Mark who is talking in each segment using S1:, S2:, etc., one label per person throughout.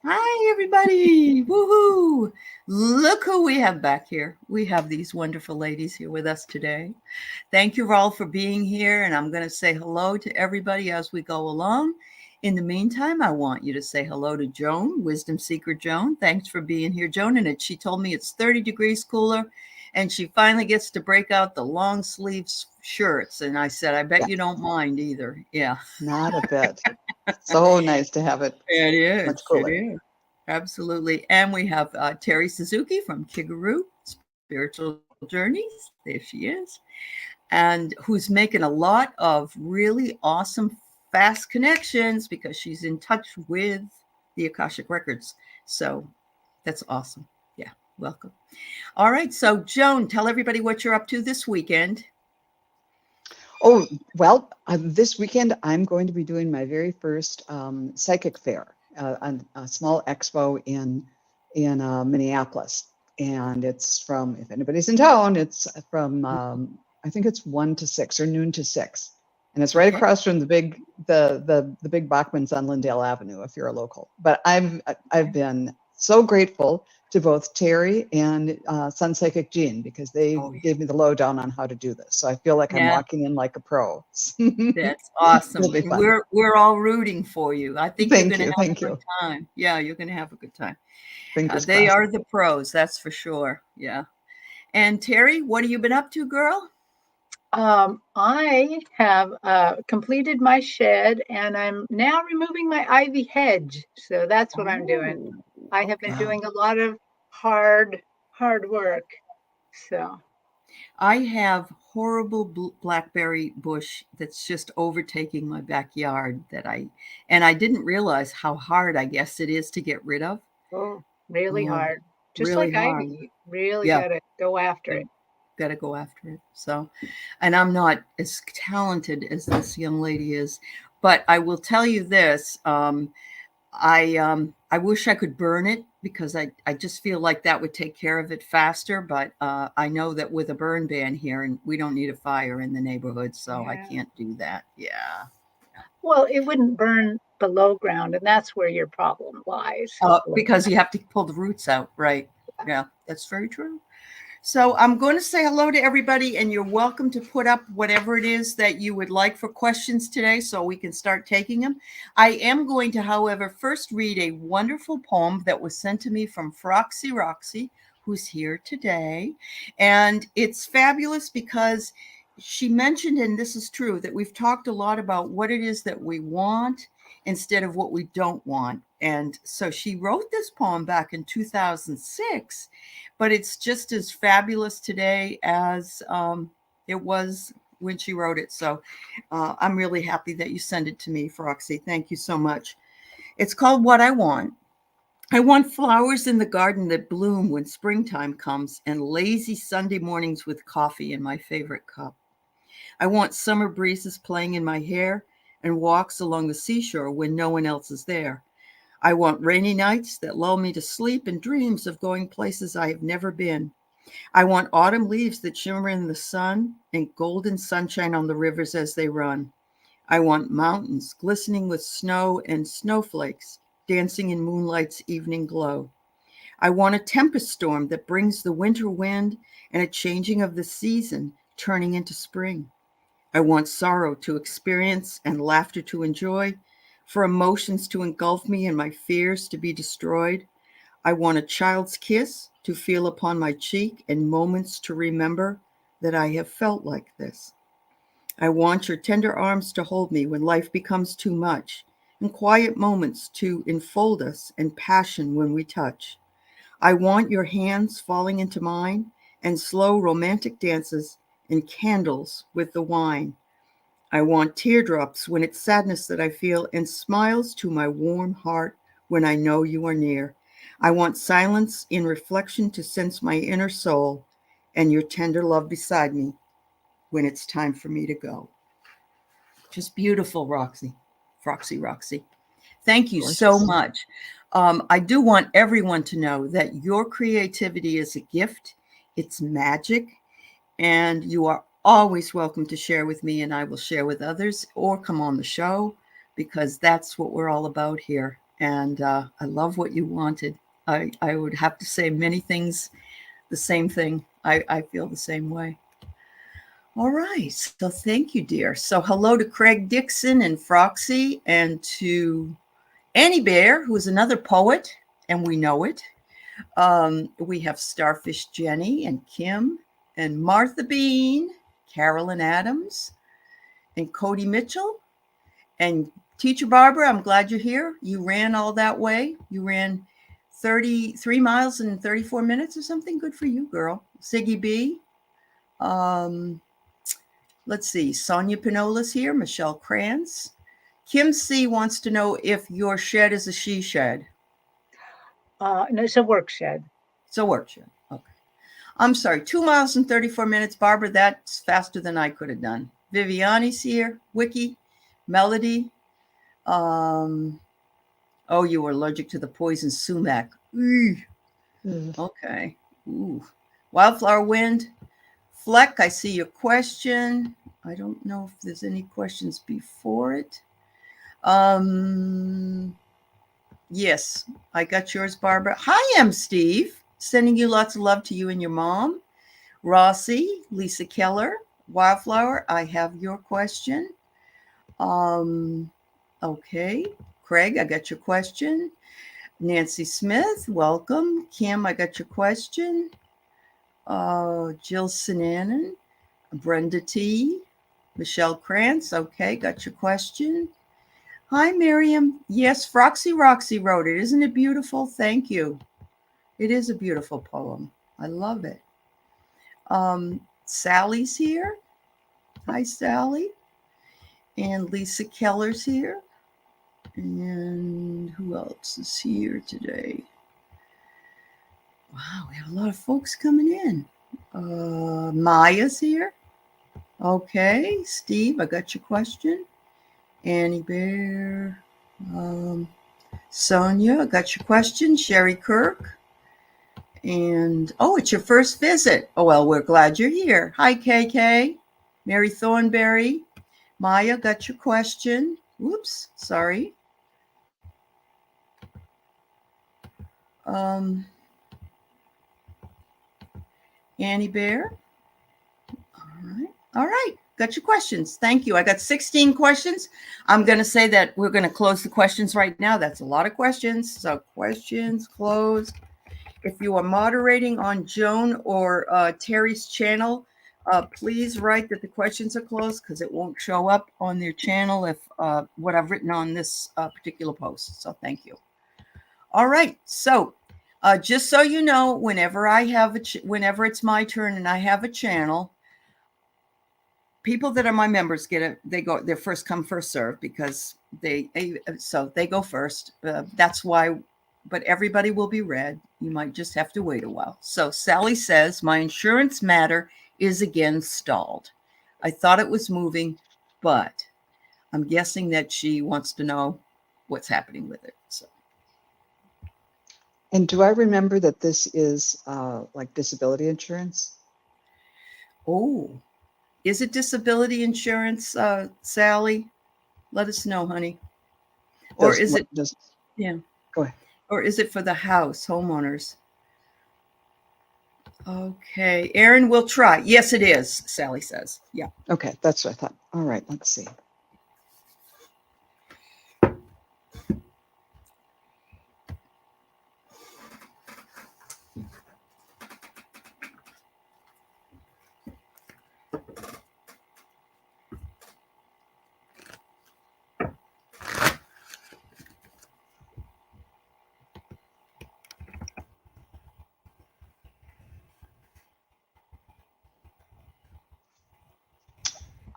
S1: Hi, everybody. Woohoo. Look who we have back here. We have these wonderful ladies here with us today. Thank you all for being here. And I'm going to say hello to everybody as we go along. In the meantime, I want you to say hello to Joan, Wisdom Seeker Joan. Thanks for being here, Joan. And she told me it's 30 degrees cooler. And she finally gets to break out the long sleeves shirts. And I said, I bet
S2: Yeah,
S1: you don't mind either. Yeah.
S2: not a bit. So nice to have it
S1: It
S2: much
S1: is. It
S2: cooler.
S1: is. Absolutely. And we have Terri Suzuki from Kigaroo Spiritual Journeys. There she is. And who's making a lot of really awesome, fast connections because she's in touch with the Akashic Records. So that's awesome. Yeah. Welcome. All right. So, Joan, tell everybody what you're up to this weekend.
S2: Oh, well, this weekend I'm going to be doing my very first psychic fair, a small expo in Minneapolis, and it's from, if anybody's in town, it's from I think it's 1 to 6 or noon to 6, and it's right
S1: Okay.
S2: across from the big Bachman's on Lindale Avenue if you're a local. But I've been so grateful to both Terry and Sun Psychic Jean because they
S1: Oh,
S2: gave me the lowdown on how to do this. So I feel like I'm
S1: yeah.
S2: walking in like a pro.
S1: That's
S2: It'll
S1: awesome.
S2: be
S1: And
S2: fun.
S1: we're all rooting for you. I think you're
S2: Thank
S1: going to
S2: you.
S1: have a
S2: Thank
S1: good
S2: you.
S1: time. Yeah, you're going to have a good time.
S2: Fingers
S1: They
S2: crossed.
S1: are the pros, that's for sure. Yeah. And Terry, what have you been up to, girl?
S3: I have completed my shed and I'm now removing my ivy hedge. So that's what I'm doing.
S1: Oh,
S3: I have been
S1: okay.
S2: Wow.
S3: doing a lot of hard work. So,
S1: I have horrible blackberry bush that's just overtaking my backyard and I didn't realize how hard I guess it is to get rid of.
S3: oh, really
S1: Um,
S3: hard. Just
S1: really
S3: like
S1: hard.
S3: ivy, you really
S1: Yeah.
S3: got to go after
S1: Yeah.
S3: it.
S1: Got to go after it. So, and I'm not as talented as this young lady is, but I will tell you this: I wish I could burn it because I just feel like that would take care of it faster. But I know that with a burn ban here, and we don't need a fire in the neighborhood, so I
S3: Yeah.
S1: can't do that. Yeah.
S3: Well, it wouldn't burn below ground, and that's where your problem lies.
S1: Because you have to pull the roots out, right? Yeah, that's very true. So I'm going to say hello to everybody, and you're welcome to put up whatever it is that you would like for questions today so we can start taking them. I am going to, however, first read a wonderful poem that was sent to me from Froxy Roxy, who's here today. And it's fabulous because she mentioned, and this is true, that we've talked a lot about what it is that we want instead of what we don't want. And so she wrote this poem back in 2006, but it's just as fabulous today as it was when she wrote it. So I'm really happy that you sent it to me, Froxy. Thank you so much. It's called What I Want. I want flowers in the garden that bloom when springtime comes and lazy Sunday mornings with coffee in my favorite cup. I want summer breezes playing in my hair and walks along the seashore when no one else is there. I want rainy nights that lull me to sleep and dreams of going places I have never been. I want autumn leaves that shimmer in the sun and golden sunshine on the rivers as they run. I want mountains glistening with snow and snowflakes dancing in moonlight's evening glow. I want a tempest storm that brings the winter wind and a changing of the season turning into spring. I want sorrow to experience and laughter to enjoy, for emotions to engulf me and my fears to be destroyed. I want a child's kiss to feel upon my cheek and moments to remember that I have felt like this. I want your tender arms to hold me when life becomes too much, and quiet moments to enfold us and passion when we touch. I want your hands falling into mine and slow romantic dances and candles with the wine. I want teardrops when it's sadness that I feel and smiles to my warm heart when I know you are near. I want silence in reflection to sense my inner soul and your tender love beside me when it's time for me to go. Just beautiful, Roxy. Roxy. Thank you so
S2: Gorgeous.
S1: much. I do want everyone to know that your creativity is a gift, it's magic, and you are always welcome to share with me, and I will share with others or come on the show because that's what we're all about here. and I love what you wanted. I would have to say many things, the same thing. I feel the same way. All right. So thank you, dear. So hello to Craig Dixon and Froxy, and to Annie Bear, who is another poet, and we know it. We have Starfish Jenny and Kim and Martha Bean, Carolyn Adams, and Cody Mitchell. And Teacher Barbara, I'm glad you're here. You ran all that way. You ran 33 miles in 34 minutes or something. Good for you, girl. Siggy B. Let's see. Sonia Pinola's here. Michelle Krantz. Kim C wants to know if your shed is a she shed.
S3: No, it's a work shed.
S1: It's a work shed. Okay. I'm sorry. 2 miles and 34 minutes. Barbara, that's faster than I could have done. Viviani's here. Wiki. Melody. Oh, you were allergic to the poison sumac. Okay. Ooh. Wildflower Wind. Fleck, I see your question. I don't know if there's any questions before it. Yes, I got yours, Barbara. Hi, I'm Steve. Sending you lots of love to you and your mom. Rossi, Lisa Keller, Wildflower, I have your question. Okay. Craig, I got your question. Nancy Smith, welcome. Kim, I got your question. Jill Sinanan, Brenda T, Michelle Krantz, okay, got your question. Hi, Miriam. Yes, Froxy Roxy wrote it. Isn't it beautiful? Thank you. It is a beautiful poem. I love it. Sally's here. Hi, Sally. And Lisa Keller's here. And who else is here today? Wow, we have a lot of folks coming in. Maya's here. Okay, Steve, I got your question. Annie Bear. Sonia, I got your question. Sherry Kirk. And, oh, it's your first visit. Oh, well, we're glad you're here. Hi, KK. Mary Thornberry. Maya, got your question. Whoops, sorry. Annie Bear. All right. Got your questions. Thank you. I got 16 questions. I'm going to say that we're going to close the questions right now. That's a lot of questions. So questions closed. If you are moderating on Joan or Terry's channel, please write that the questions are closed, because it won't show up on their channel if what I've written on this particular post. So thank you. All right. So just so you know, whenever I have whenever it's my turn and I have a channel, people that are my members get it. They're first come, first serve, because they go first. That's why. But everybody will be read. You might just have to wait a while. So Sally says, my insurance matter is again stalled. I thought it was moving, but I'm guessing that she wants to know what's happening with it. So.
S2: And do I remember that this is like disability insurance?
S1: Oh, is it disability insurance, Sally? Let us know, honey. Or is it? Yeah.
S2: Go ahead.
S1: Or is it for the house, homeowners? Okay, Aaron, we'll try. Yes, it is, Sally says. Yeah.
S2: Okay, that's what I thought. All right, let's see.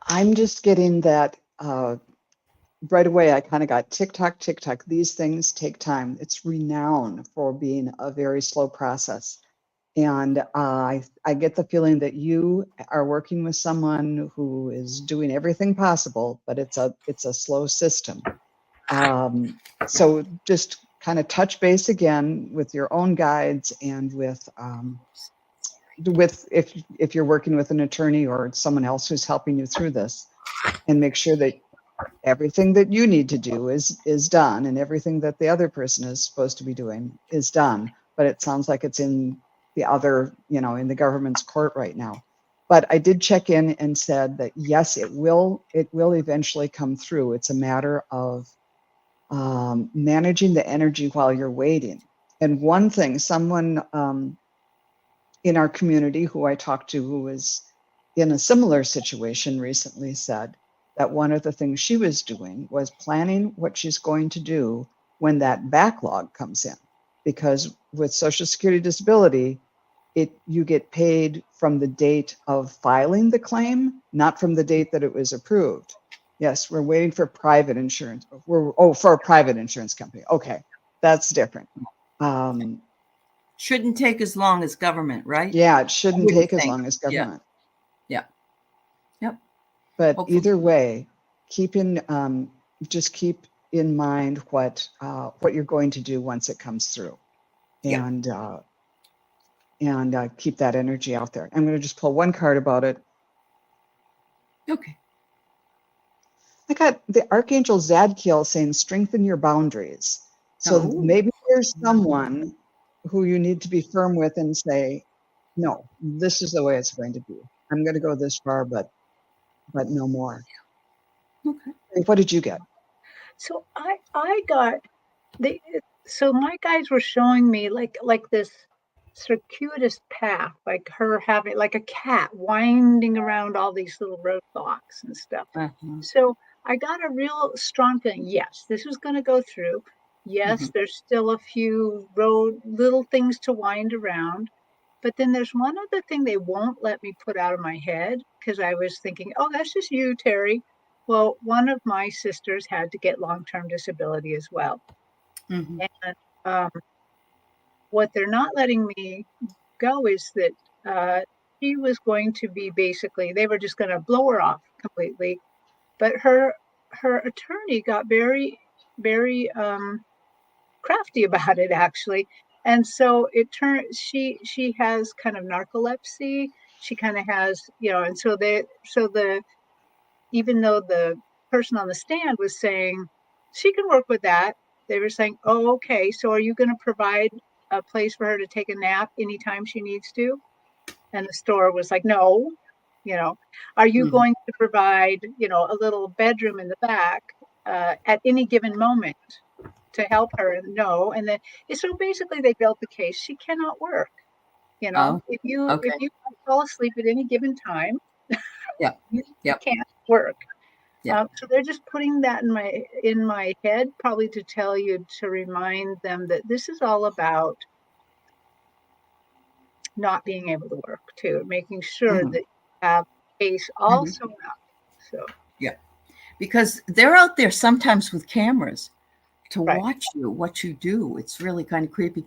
S2: I'm just getting that right away. I kind of got tick tock, tick tock. These things take time. It's renowned for being a very slow process. And I get the feeling that you are working with someone who is doing everything possible, but it's a slow system. So just kind of touch base again with your own guides and with if you're working with an attorney or someone else who's helping you through this, and make sure that everything that you need to do is done, and everything that the other person is supposed to be doing is done. But it sounds like it's in the other, in the government's court right now. But I did check in and said that yes, it will eventually come through. It's a matter of managing the energy while you're waiting. And one thing, someone in our community who I talked to, who was in a similar situation recently, said that one of the things she was doing was planning what she's going to do when that backlog comes in. Because with Social Security disability, you get paid from the date of filing the claim, not from the date that it was approved. Yes, we're waiting for private insurance. For a private insurance company. Okay, that's different.
S1: Shouldn't take as long as government, right?
S2: Yeah, it shouldn't take as long as government.
S1: Yeah. Yep.
S2: But
S1: Hopefully.
S2: either way, just keep in mind what you're going to do once it comes through, and keep that energy out there. I'm going to just pull one card about it.
S1: Okay.
S2: I got the Archangel Zadkiel saying, strengthen your boundaries. So maybe there's someone who you need to be firm with and say, no, this is the way it's going to be. I'm going to go this far, but no more.
S1: Okay.
S2: What did you get?
S3: So I got so my guys were showing me like this circuitous path, like her having like a cat winding around all these little roadblocks and stuff. So I got a real strong feeling, yes, this was going to go through. Yes, there's still a few little things to wind around. But then there's one other thing they won't let me put out of my head, because I was thinking, oh, that's just you, Terri. Well, one of my sisters had to get long-term disability as well. And what they're not letting me go is that she was going to be basically, they were just going to blow her off completely. But her attorney got very, very crafty about it, actually. And so it turned, she has kind of narcolepsy. She kind of has, and so even though the person on the stand was saying she can work with that, they were saying, oh, okay, so are you going to provide a place for her to take a nap anytime she needs to? And the store was like, no, are you going to provide, a little bedroom in the back at any given moment to help her? And no. And then, so basically they built the case. She cannot work. If you fall asleep at any given time, you can't work. So they're just putting that in my head, probably to tell you, to remind them that this is all about not being able to work too, making sure that you have space also up. So
S1: because they're out there sometimes with cameras to watch what you do. It's really kind of creepy.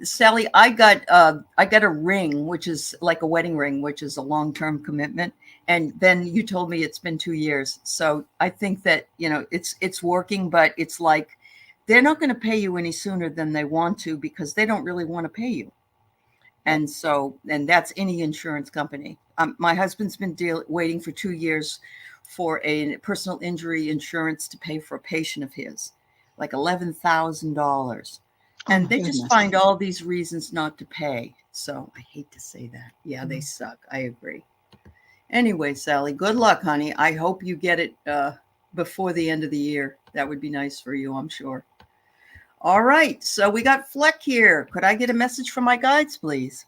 S1: Sally, I got a ring, which is like a wedding ring, which is a long-term commitment. And then you told me it's been 2 years. So I think that, it's working, but it's like, they're not going to pay you any sooner than they want to, because they don't really want to pay you. And so, and that's any insurance company. My husband's been waiting for 2 years for a personal injury insurance to pay for a patient of his, like $11,000. And they just find all these reasons not to pay. So I hate to say that. Yeah, they suck. I agree. Anyway, Sally, good luck, honey. I hope you get it before the end of the year. That would be nice for you, I'm sure. All right. So we got Fleck here. Could I get a message from my guides, please?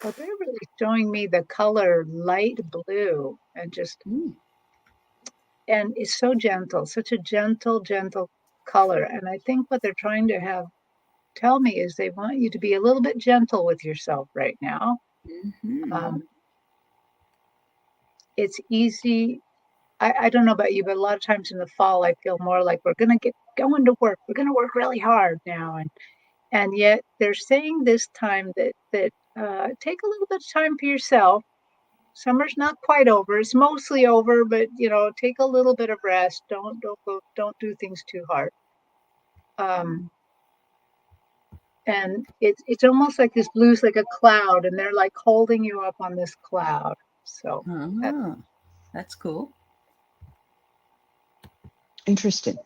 S3: Well, they're really showing me the color light blue, and just, and it's so gentle, such a gentle color. And I think what they're trying to tell me is they want you to be a little bit gentle with yourself right now. It's easy. I don't know about you, but a lot of times in the fall, I feel more like we're going to get going to work. We're going to work really hard now. And yet they're saying this time that take a little bit of time for yourself, summer's not quite over. It's mostly over, but take a little bit of rest. Don't do things too hard. And it's almost like this blue's like a cloud, and they're like holding you up on this cloud. So
S1: that's cool.
S2: Interesting.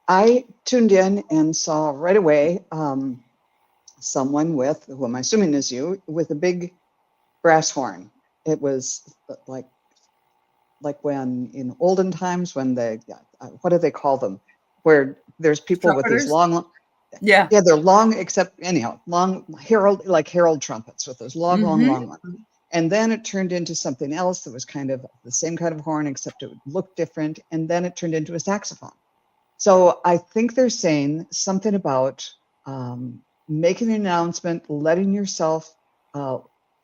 S2: I tuned in and saw right away someone with, who I'm assuming is you, with a big brass horn. It was like when in olden times when what do they call them? Where there's people with these long,
S1: yeah,
S2: they're long, except anyhow, long herald trumpets with those long ones. And then it turned into something else that was kind of the same kind of horn, except it would look different. And then it turned into a saxophone. So I think they're saying something about making an announcement, letting yourself,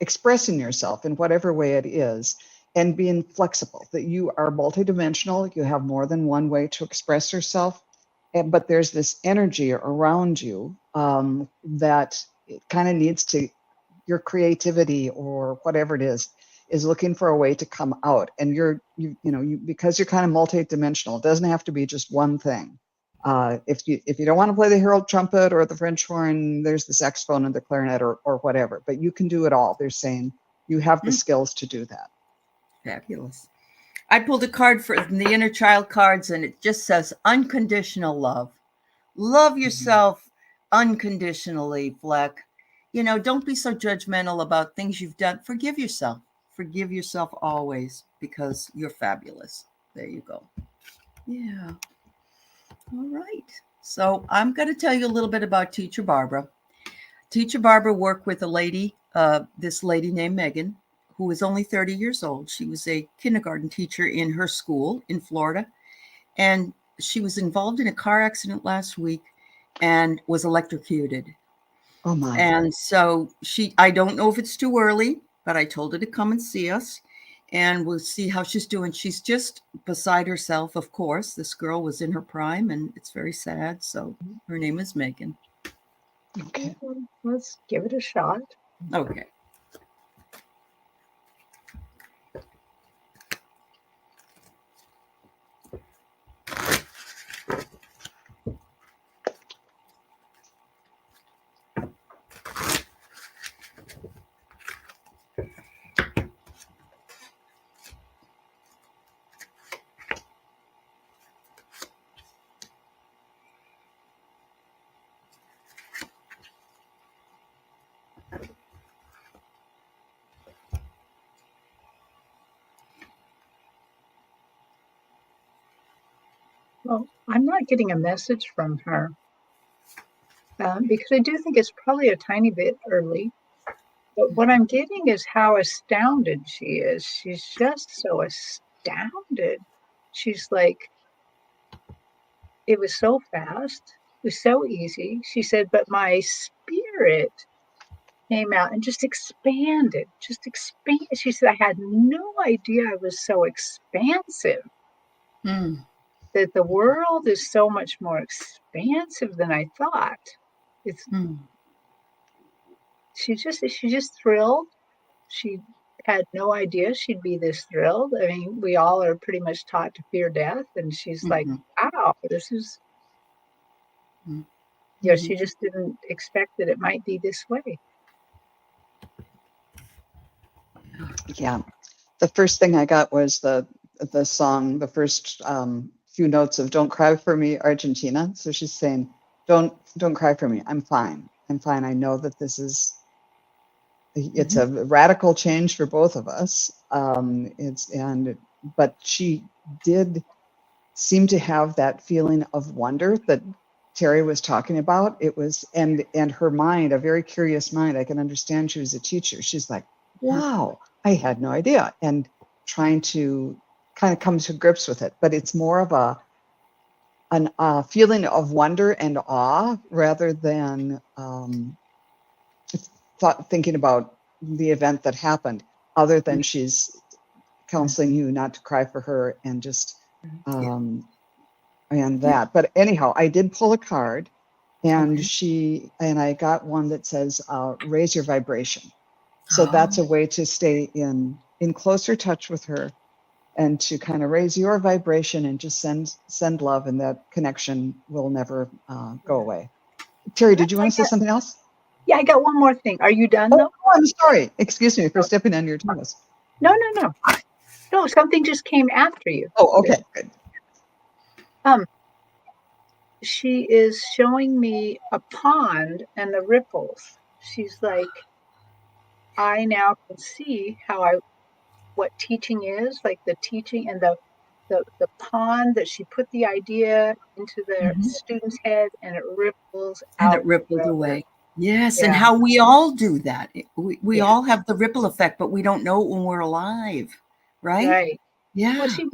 S2: expressing yourself in whatever way it is, and being flexible, that you are multidimensional. You have more than one way to express yourself. But there's this energy around you that it kind of needs to, your creativity or whatever it is looking for a way to come out. And because you're kind of multidimensional, it doesn't have to be just one thing. If you don't want to play the herald trumpet or the French horn, there's the saxophone and the clarinet or whatever, but you can do it all. They're saying you have the skills to do that.
S1: Fabulous. I pulled a card from the inner child cards, and it just says unconditional love. Love yourself unconditionally, Fleck. Don't be so judgmental about things you've done. Forgive yourself. Forgive yourself always, because you're fabulous. There you go. Yeah. All right. So I'm going to tell you a little bit about Teacher Barbara. Teacher Barbara worked with a lady, this lady named Megan, who was only 30 years old. She was a kindergarten teacher in her school in Florida. And she was involved in a car accident last week and was electrocuted.
S2: Oh my.
S1: And so I don't know if it's too early, but I told her to come and see us, and we'll see how she's doing. She's just beside herself, of course. This girl was in her prime, and it's very sad. So her name is Megan.
S2: Okay.
S3: Let's give it a shot.
S1: Okay.
S3: Well, I'm not getting a message from her because I do think it's probably a tiny bit early. But what I'm getting is how astounded she is. She's just so astounded. She's like, it was so fast. It was so easy. She said, but my spirit came out and just expanded. She said, I had no idea I was so expansive. That the world is so much more expansive than I thought. She's just thrilled. She had no idea she'd be this thrilled. I mean, we all are pretty much taught to fear death, and she's like, wow, this is, she just didn't expect that it might be this way.
S2: Yeah. The first thing I got was the song, the first few notes of Don't Cry for Me, Argentina. So she's saying, don't cry for me. I'm fine. I know that it's a radical change for both of us. But she did seem to have that feeling of wonder that Terri was talking about. It was, and her mind, a very curious mind. I can understand she was a teacher. She's like, wow, I had no idea. And trying to kind of come to grips with it, but it's more of a feeling of wonder and awe rather than thinking about the event that happened, other than she's counseling you not to cry for her and just and that. But anyhow, I did pull a card, and I got one that says raise your vibration. So that's a way to stay in in closer touch with her and to kind of raise your vibration and just send love, and that connection will never go away. Terry, did you want to say something else?
S3: Yeah, I got one more thing. Are you done though?
S2: Oh, I'm sorry. Excuse me for stepping on your toes.
S3: No. No, something just came after you.
S2: Oh, okay, good.
S3: She is showing me a pond and the ripples. She's like, I now can see what teaching is, like the teaching and the pond that she put the idea into the student's head and it ripples
S1: And
S3: out.
S1: it rippled away. Yes,
S3: Yeah.
S1: and how we all do that. We
S3: Yeah.
S1: all have the ripple effect, but we don't know it when we're alive, right?
S3: Right.
S1: Yeah.
S3: Well, she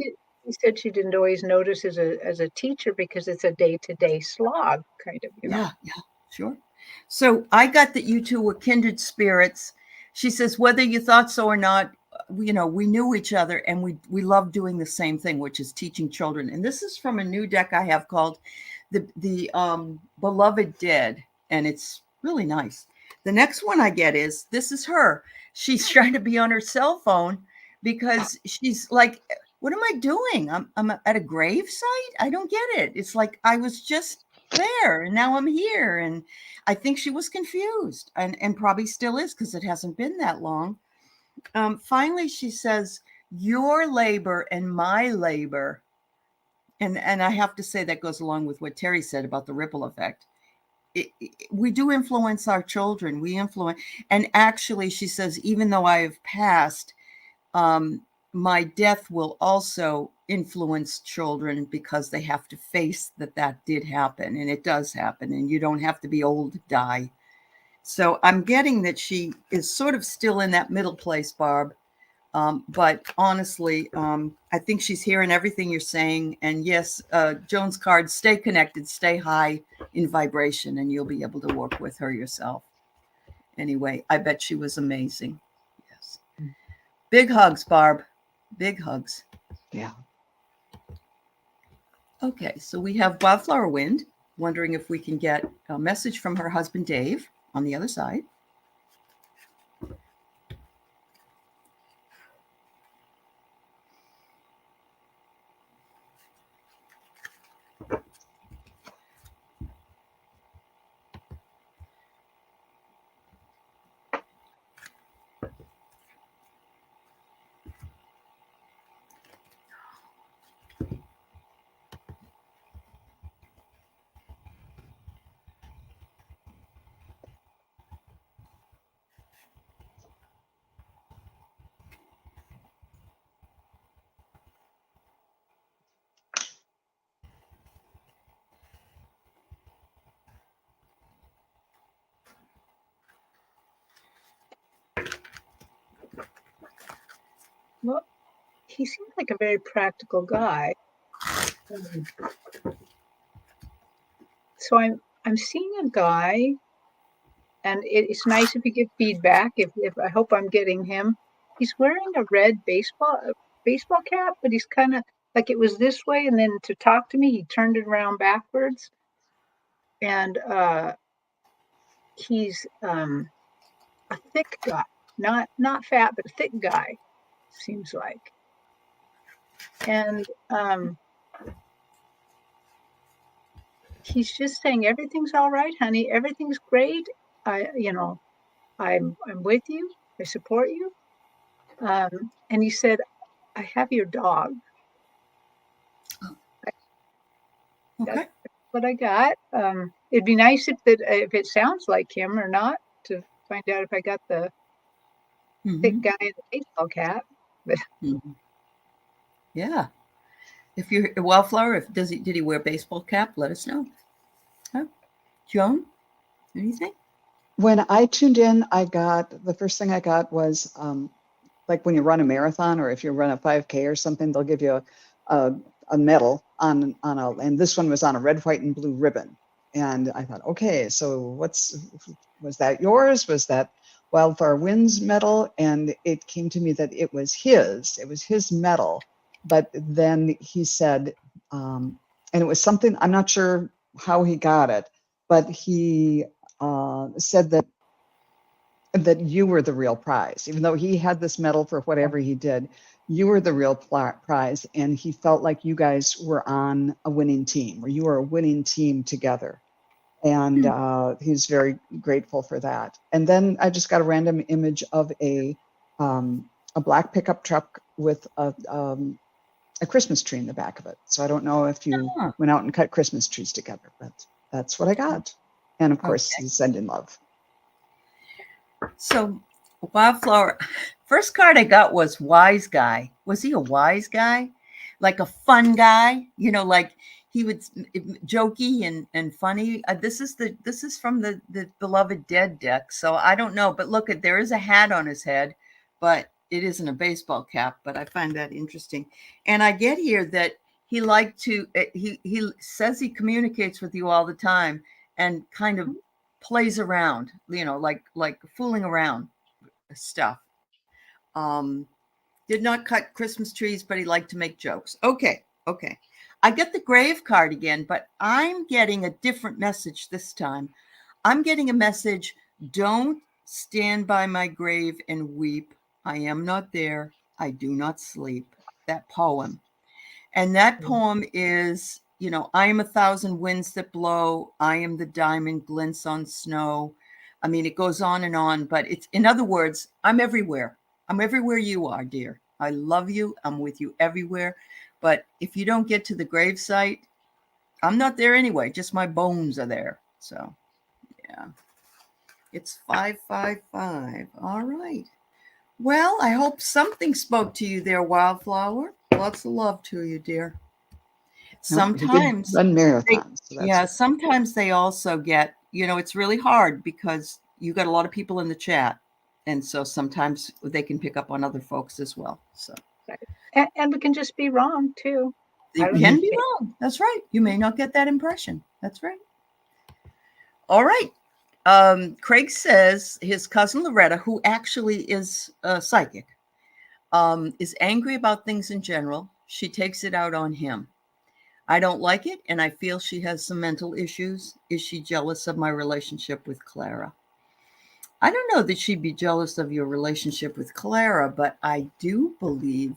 S3: said she didn't always notice as a teacher because it's a day-to-day slog, kind of, you know.
S1: Yeah, sure. So I got that you two were kindred spirits. She says, whether you thought so or not, we knew each other and we love doing the same thing, which is teaching children. And this is from a new deck I have called the Beloved Dead, and it's really nice. The next one I get this is her. She's trying to be on her cell phone because she's like, what am I doing? I'm at a grave site? I don't get it. It's like I was just there and now I'm here. And I think she was confused and probably still is because it hasn't been that long. Finally, she says, your labor and my labor. And I have to say that goes along with what Terry said about the ripple effect. We do influence our children. We influence. And actually, she says, even though I have passed, my death will also influence children because they have to face that did happen, and it does happen, and you don't have to be old to die. So I'm getting that she is sort of still in that middle place, Barb. But honestly, I think she's hearing everything you're saying. And yes, Joan's card, stay connected, stay high in vibration, and you'll be able to work with her yourself. Anyway, I bet she was amazing. Yes. Big hugs, Barb. Big hugs.
S2: Yeah.
S1: Okay, so we have Wildflower Wind, wondering if we can get a message from her husband, Dave, on the other side.
S3: Well, he seems like a very practical guy. So I'm seeing a guy, and it's nice if you give feedback. If I hope I'm getting him. He's wearing a red baseball cap, but he's kind of like it was this way, and then to talk to me, he turned it around backwards. And he's a thick guy, not fat, but a thick guy, seems like. And he's just saying, everything's all right, honey. Everything's great. I'm with you. I support you. And he said, I have your dog.
S1: Okay.
S3: That's what I got. It'd be nice if it sounds like him or not, to find out if I got the thick guy in the baseball cap. But
S1: Yeah. If you're a Wildflower, did he wear a baseball cap? Let us know. Huh? Joan, anything?
S2: When I tuned in, the first thing I got was like when you run a marathon or if you run a 5K or something, they'll give you a medal and this one was on a red, white, and blue ribbon. And I thought, okay, so was that yours? Was that Wildflower Wind's medal? And it came to me that it was his medal. But then he said, and it was something, I'm not sure how he got it, but he said that that you were the real prize. Even though he had this medal for whatever he did, you were the real prize. And he felt like you guys were on a winning team, or you were a winning team together. And he's very grateful for that. And then I just got a random image of a black pickup truck with a Christmas tree in the back of it. So I don't know if you went out and cut Christmas trees together, but that's what I got. And of course, he's sending love.
S1: So Wildflower, first card I got was wise guy. Was he a wise guy? Like a fun guy? You know, like he would jokey and funny. This is from the beloved Dead deck. So I don't know, but look at, there is a hat on his head, but it isn't a baseball cap, but I find that interesting. And I get here that he liked to, he says he communicates with you all the time and kind of plays around, you know, like fooling around stuff. Did not cut Christmas trees, but he liked to make jokes. Okay. I get the grave card again, but I'm getting a different message this time. I'm getting a message, don't stand by my grave and weep. I am not there. I do not sleep. That poem. And that poem is, you know, I am 1,000 winds that blow. I am the diamond glints on snow. I mean, it goes on and on, but it's, in other words, I'm everywhere. I'm everywhere you are, dear. I love you. I'm with you everywhere. But if you don't get to the gravesite, I'm not there anyway. Just my bones are there. So, yeah. It's 555. All right. Well, I hope something spoke to you there, Wildflower. Lots of love to you, dear. Sometimes
S2: run marathons.
S1: Sometimes they also get, you know, it's really hard because you got a lot of people in the chat. And so sometimes they can pick up on other folks as well. So,
S3: and we can just be wrong too.
S1: It can be wrong. That's right. You may not get that impression. That's right. All right. Craig says his cousin Loretta, who actually is psychic, is angry about things in general. She takes it out on him. I don't like it, and I feel she has some mental issues. Is she jealous of my relationship with Clara? I don't know that she'd be jealous of your relationship with Clara, but I do believe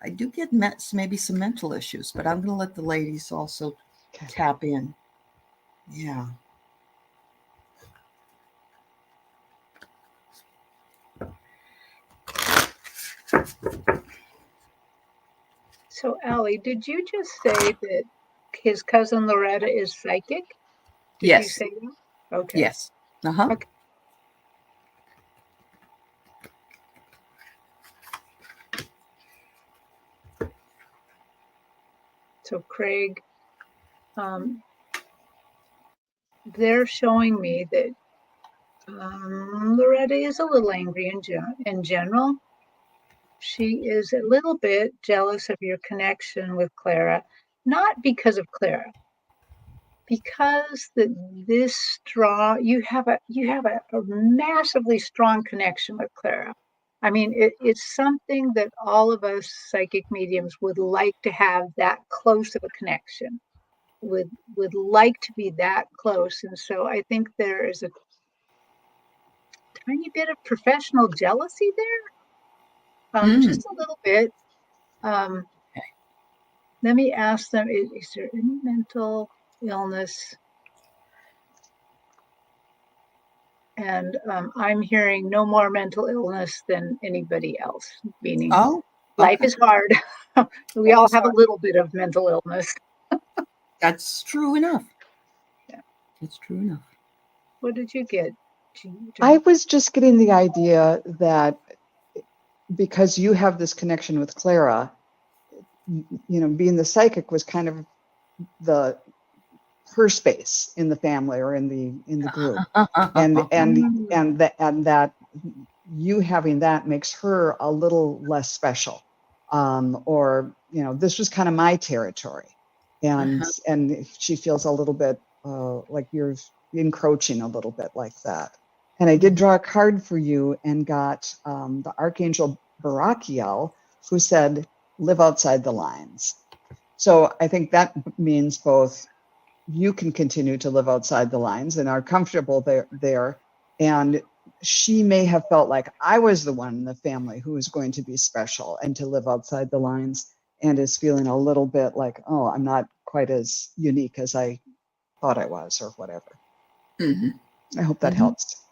S1: I do get maybe some mental issues, but I'm going to let the ladies also tap in. Yeah.
S3: So, Aley, did you just say that his cousin Loretta is psychic? Did
S1: yes.
S3: you say that? Okay.
S1: Yes. Uh-huh.
S3: Okay. So, Craig, they're showing me that Loretta is a little angry in general. She is a little bit jealous of your connection with Clara, not because of Clara, because you have a massively strong connection with Clara. I mean, it's something that all of us psychic mediums would like to have that close of a connection, would like to be that close. And so I think there is a tiny bit of professional jealousy there, just a little bit. Let me ask them, is there any mental illness? And I'm hearing no more mental illness than anybody else, meaning life is hard. We all have a little bit of mental illness.
S1: That's true enough. Yeah, that's true enough.
S3: What did you get?
S2: I was just getting the idea that because you have this connection with Clara, you know, being the psychic was kind of her space in the family or in the group, and that you having that makes her a little less special, or you know, this was kind of my territory, and she feels a little bit like you're encroaching a little bit like that. And I did draw a card for you and got the Archangel Barakiel, who said, live outside the lines. So I think that means both you can continue to live outside the lines and are comfortable there, And she may have felt like I was the one in the family who was going to be special and to live outside the lines, and is feeling a little bit like, oh, I'm not quite as unique as I thought I was, or whatever. I hope that helps.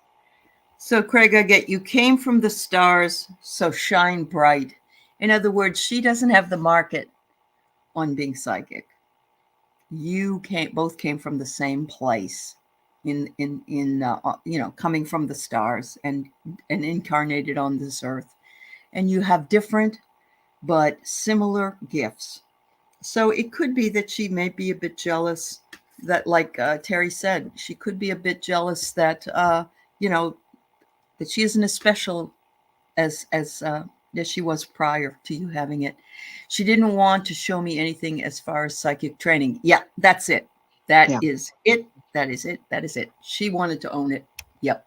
S1: So, Craig, I get you came from the stars, so shine bright. In other words, she doesn't have the market on being psychic. You both came from the same place, coming from the stars and incarnated on this earth, and you have different but similar gifts. So it could be that she may be a bit jealous that, like Terri said, she could be a bit jealous that that she isn't as special as she was prior to you having it. She didn't want to show me anything as far as psychic training. Yeah, that's it. That is it. That is it. That is it. She wanted to own it. Yep.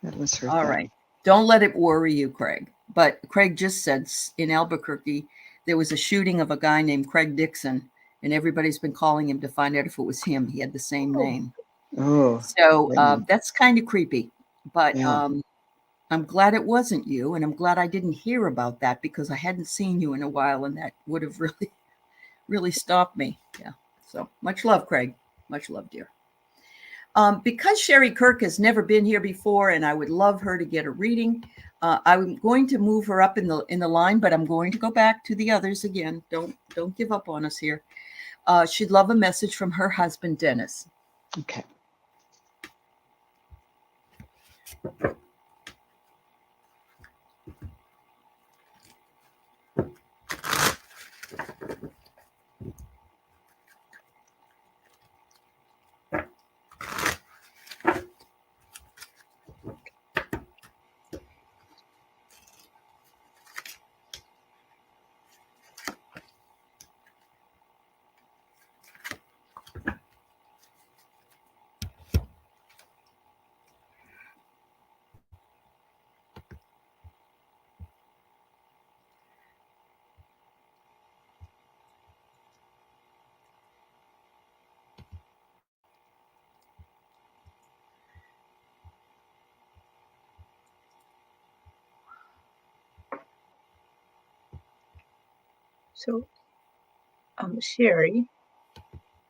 S2: That was her
S1: All
S2: thing.
S1: right. Don't let it worry you, Craig. But Craig just said in Albuquerque, there was a shooting of a guy named Craig Dixon, and everybody's been calling him to find out if it was him. He had the same name.
S2: Oh,
S1: so that's kind of creepy. But
S2: yeah.
S1: I'm glad it wasn't you, and I'm glad I didn't hear about that, because I hadn't seen you in a while, and that would have really, really stopped me. Yeah. So much love, Craig. Much love, dear. Because Sherry Kirk has never been here before, and I would love her to get a reading, I'm going to move her up in the line, but I'm going to go back to the others again. Don't give up on us here. She'd love a message from her husband, Dennis.
S2: Okay.
S3: So, Sherry,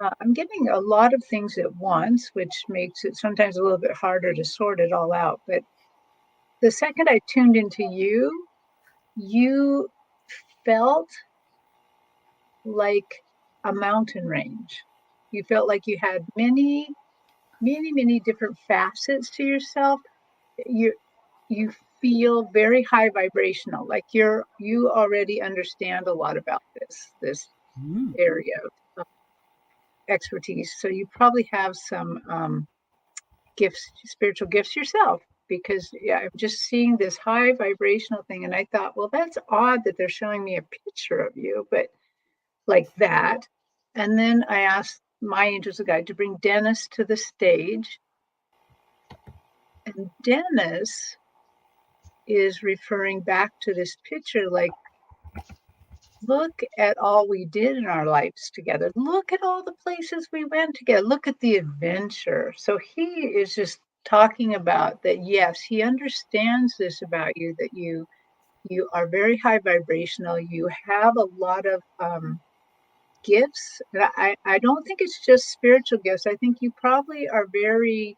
S3: I'm getting a lot of things at once, which makes it sometimes a little bit harder to sort it all out. But the second I tuned into you, you felt like a mountain range. You felt like you had many, many, many different facets to yourself. You feel very high vibrational, like you already understand a lot about this area of expertise. So you probably have some gifts, spiritual gifts yourself, because I'm just seeing this high vibrational thing, and I thought, well, that's odd that they're showing me a picture of you, but like that. And then I asked my angels of guide to bring Dennis to the stage, and Dennis is referring back to this picture, like, look at all we did in our lives together. Look at all the places we went together. Look at the adventure. So he is just talking about that. Yes, he understands this about you, that you are very high vibrational. You have a lot of gifts. And I don't think it's just spiritual gifts. I think you probably are very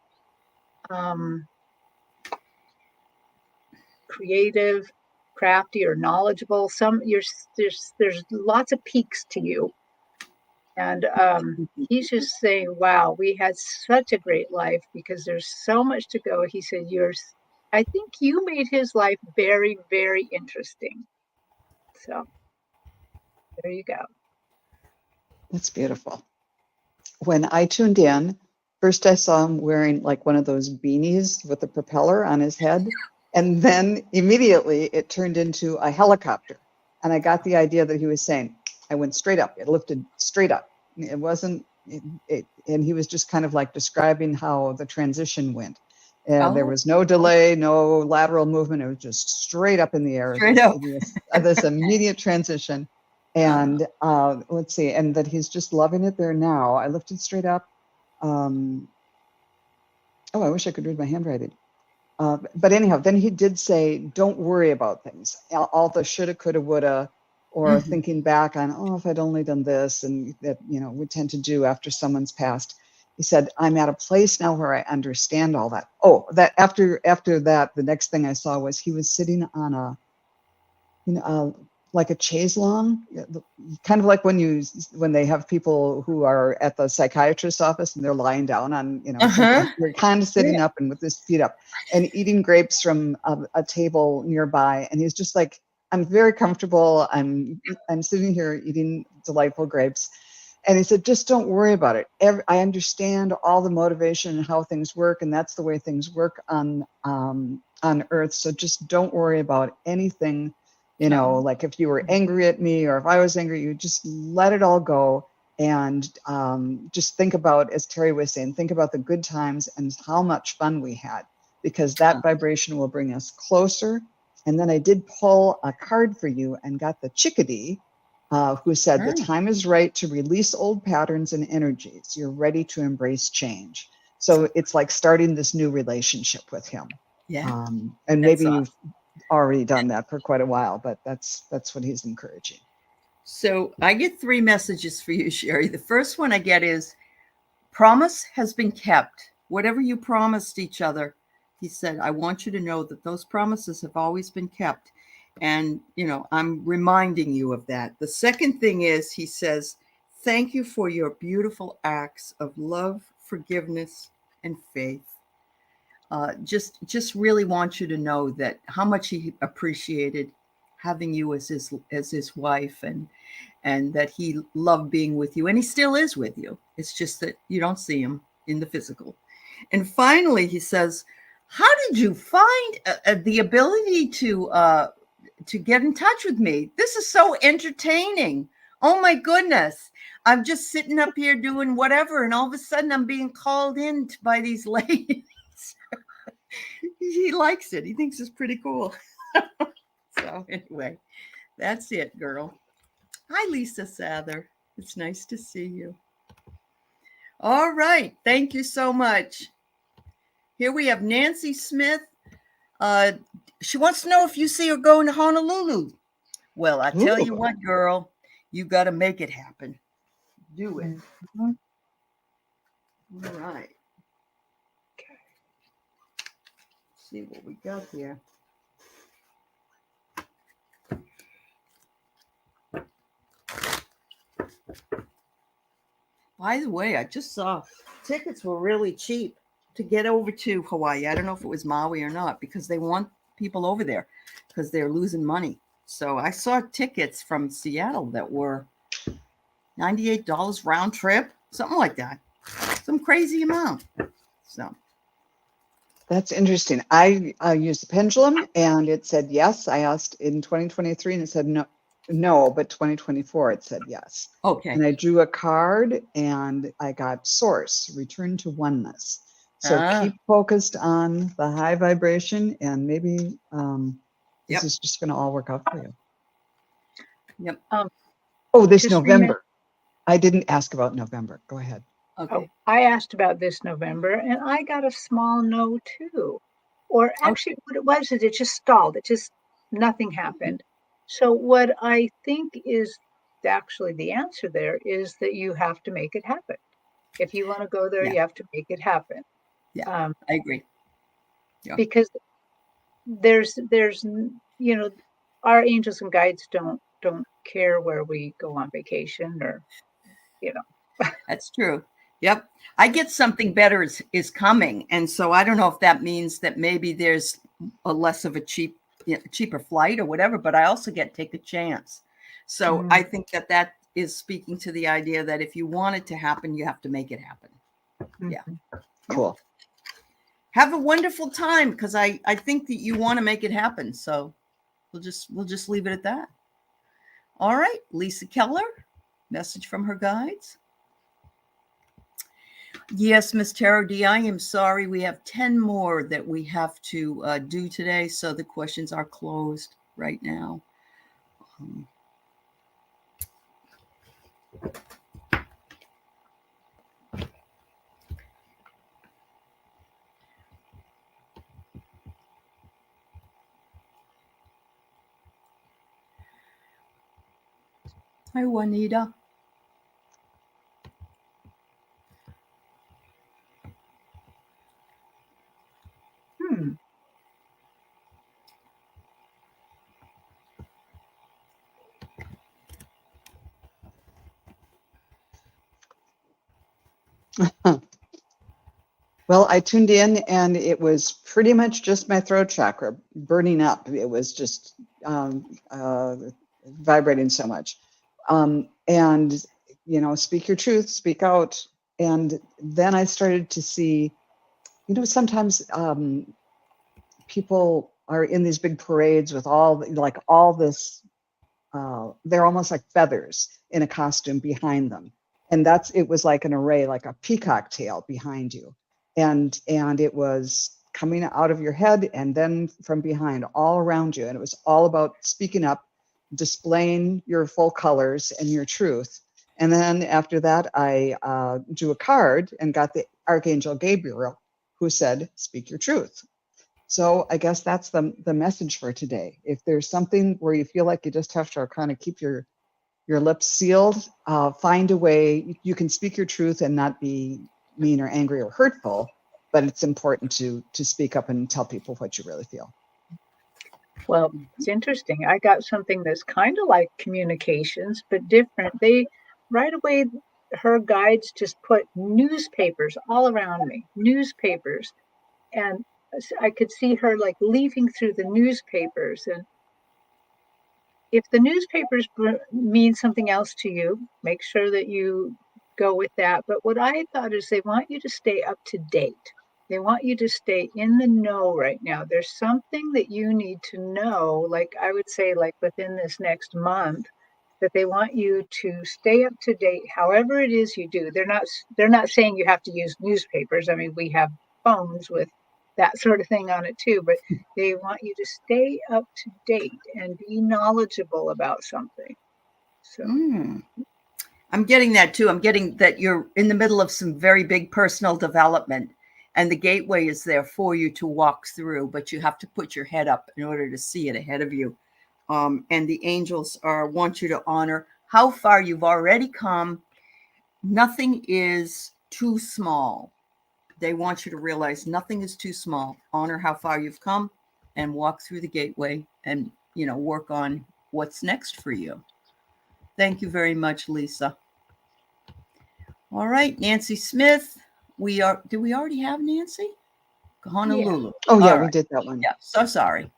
S3: creative, crafty, or knowledgeable. There's lots of peaks to you. And he's just saying, wow, we had such a great life, because there's so much to go. He said, I think you made his life very, very interesting. So there you go.
S2: That's beautiful. When I tuned in, first I saw him wearing like one of those beanies with a propeller on his head. And then immediately it turned into a helicopter. And I got the idea that he was saying, I went straight up. It lifted straight up. It wasn't, and he was just kind of like describing how the transition went. And there was no delay, no lateral movement. It was just straight up in the air.
S1: Straight up.
S2: This immediate transition. And let's see, and that he's just loving it there now. I lifted straight up. Oh, Oh, I wish I could read my handwriting. But anyhow, then he did say, don't worry about things. All the shoulda, coulda, woulda, or
S1: Mhm.
S2: thinking back on, oh, if I'd only done this, and that, we tend to do after someone's passed. He said, I'm at a place now where I understand all that. Oh, that after that, the next thing I saw was he was sitting on like a chaise longue, kind of like when they have people who are at the psychiatrist's office and they're lying down on, something.
S1: Uh-huh.
S2: They're kind of sitting
S1: Yeah.
S2: up and with his feet up and eating grapes from a table nearby. And he's just like, I'm very comfortable. I'm sitting here eating delightful grapes. And he said, just don't worry about it. I understand all the motivation and how things work, and that's the way things work on Earth. So just don't worry about anything.
S1: Oh.
S2: Like if you were angry at me or if I was angry, you just let it all go and just think about, as Terry was saying, think about the good times and how much fun we had, because that vibration will bring us closer. And then I did pull a card for you and got the chickadee, who said, the time is right to release old patterns and energies. You're ready to embrace change. So it's like starting this new relationship with him.
S1: Yeah.
S2: And
S1: That's
S2: maybe
S1: awesome.
S2: you've already done that for quite a while, but that's what he's encouraging.
S1: So I get 3 messages for you, Sherry. The first one I get is, promise has been kept. Whatever you promised each other, he said, I want you to know that those promises have always been kept. And, I'm reminding you of that. The second thing is, he says, thank you for your beautiful acts of love, forgiveness, and faith. Just really want you to know that how much he appreciated having you as his wife, and that he loved being with you, and he still is with you. It's just that you don't see him in the physical. And finally, he says, how did you find the ability to get in touch with me? This is so entertaining. Oh my goodness. I'm just sitting up here doing whatever, and all of a sudden I'm being called in by these ladies. He likes it. He thinks it's pretty cool. So anyway, that's it, girl. Hi, Lisa Sather. It's nice to see you. All right. Thank you so much. Here we have Nancy Smith. She wants to know if you see her going to Honolulu. Well, I tell you what, girl, you got to make it happen. Do it.
S3: Mhm.
S1: All right. Okay. Let's see what we got here. By the way, I just saw tickets were really cheap to get over to Hawaii. I don't know if it was Maui or not, because they want people over there because they're losing money. So I saw tickets from Seattle that were $98 round trip, something like that. Some crazy amount. So
S2: That's interesting. I used the pendulum and it said yes. I asked in 2023 and it said no, but 2024 it said yes.
S1: okay.
S2: And I drew a card and I got source, return to oneness. So keep focused on the high vibration, and maybe this is just going to all work out for you.
S1: Yep.
S2: Oh, this November. I didn't ask about November. Go ahead.
S1: Okay.
S3: Oh, I asked about this November and I got a small no too. Or actually, what it was is it just stalled. It just, nothing happened. So what I think is actually the answer there is that you have to make it happen. If you want to go there, you have to make it happen.
S1: Yeah, I agree. Yeah.
S3: Because there's, our angels and guides don't care where we go on vacation or,
S1: That's true. Yep. I get something better is coming. And so I don't know if that means that maybe there's a less of a cheaper flight or whatever, but I also get take a chance. So I think that is speaking to the idea that if you want it to happen, you have to make it happen. Yeah.
S2: Cool.
S1: Have a wonderful time, because I think that you want to make it happen. So we'll just leave it at that. All right. Lisa Keller, message from her guides. Yes, Miss Tarot D, I am sorry. We have 10 more that we have to do today, so the questions are closed right now. Hi, Juanita.
S3: Hmm.
S2: Well, I tuned in and it was pretty much just my throat chakra burning up. It was just vibrating so much. And, you know, speak your truth, speak out. And then I started to see, you know, sometimes people are in these big parades with all this, they're almost like feathers in a costume behind them. And it was like an array, like a peacock tail behind you. And it was coming out of your head and then from behind all around you. And it was all about speaking up, displaying your full colors and your truth. And then after that, I drew a card and got the Archangel Gabriel, who said, speak your truth. So I guess that's the message for today. If there's something where you feel like you just have to kind of keep your lips sealed, find a way. You can speak your truth and not be mean or angry or hurtful, but it's important to speak up and tell people what you really feel.
S3: Well, it's interesting. I got something that's kind of like communications, but different. Right away, her guides just put newspapers all around me, newspapers. And I could see her like leafing through the newspapers. And if the newspapers mean something else to you, make sure that you go with that. But what I thought is they want you to stay up to date. They want you to stay in the know right now. There's something that you need to know, like I would say, like within this next month, that they want you to stay up to date, however it is you do. They're not saying you have to use newspapers. I mean, we have phones with that sort of thing on it too, but they want you to stay up to date and be knowledgeable about something. So
S1: I'm getting that too. I'm getting that you're in the middle of some very big personal development, and the gateway is there for you to walk through, but you have to put your head up in order to see it ahead of you. And the angels want you to honor how far you've already come. Nothing is too small. They want you to realize nothing is too small. Honor how far you've come and walk through the gateway and, you know, work on what's next for you. Thank you very much, Lisa. All right, Nancy Smith. Do we already have Nancy? Honolulu.
S2: Yeah. Oh, yeah,
S1: All
S2: we
S1: right.
S2: did that one.
S1: Yeah, so sorry.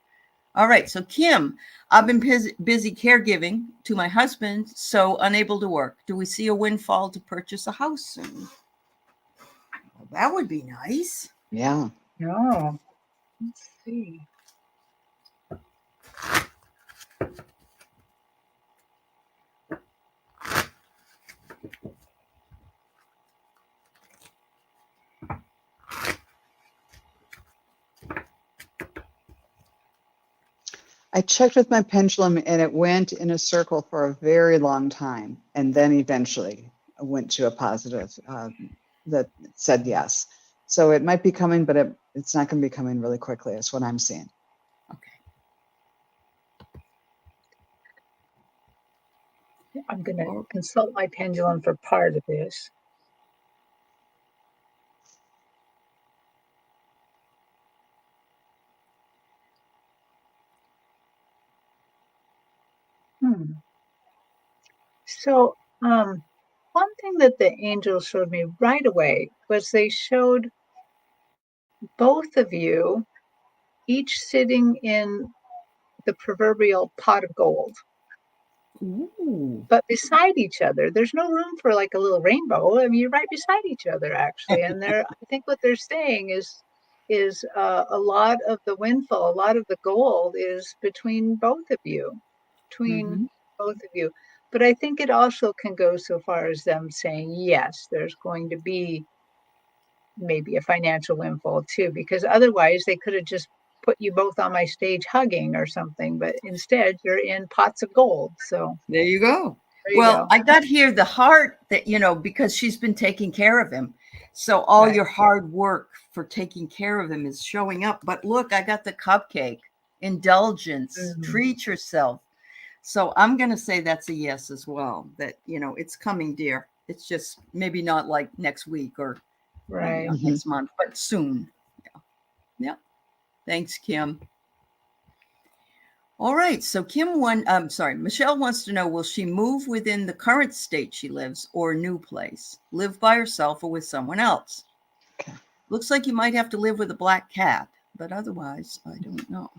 S1: All right, so Kim, I've been busy caregiving to my husband, so unable to work. Do we see a windfall to purchase a house soon? Well, that would be nice.
S2: Yeah.
S3: no, let's see.
S2: I checked with my pendulum and it went in a circle for a very long time. And then eventually went to a positive that said yes. So it might be coming, but it's not going to be coming really quickly. Is what I'm seeing.
S1: Okay.
S3: I'm going to consult my pendulum for part of this. So, one thing that the angels showed me right away was they showed both of you each sitting in the proverbial pot of gold.
S1: Ooh.
S3: But beside each other. There's no room for like a little rainbow. I mean, you're right beside each other actually. And I think what they're saying is a lot of the windfall, a lot of the gold is between both of you, both of you. But I think it also can go so far as them saying, yes, there's going to be maybe a financial windfall too, because otherwise they could have just put you both on my stage hugging or something, but instead you're in pots of gold. So
S1: there you go.
S3: there you
S1: Well,
S3: go.
S1: I got here the heart that, you know, because she's been taking care of him. So all
S3: Right.
S1: your hard work for taking care of him is showing up. But look, I got the cupcake, indulgence, treat yourself. So I'm going to say that's a yes as well, that, it's coming, dear. It's just maybe not like next week or maybe
S3: Right.
S1: not next month, but soon. Yeah. Yeah. Thanks, Kim. All right. So Michelle wants to know, will she move within the current state she lives or a new place? Live by herself or with someone else?
S2: Okay.
S1: Looks like you might have to live with a black cat, but otherwise, I don't know.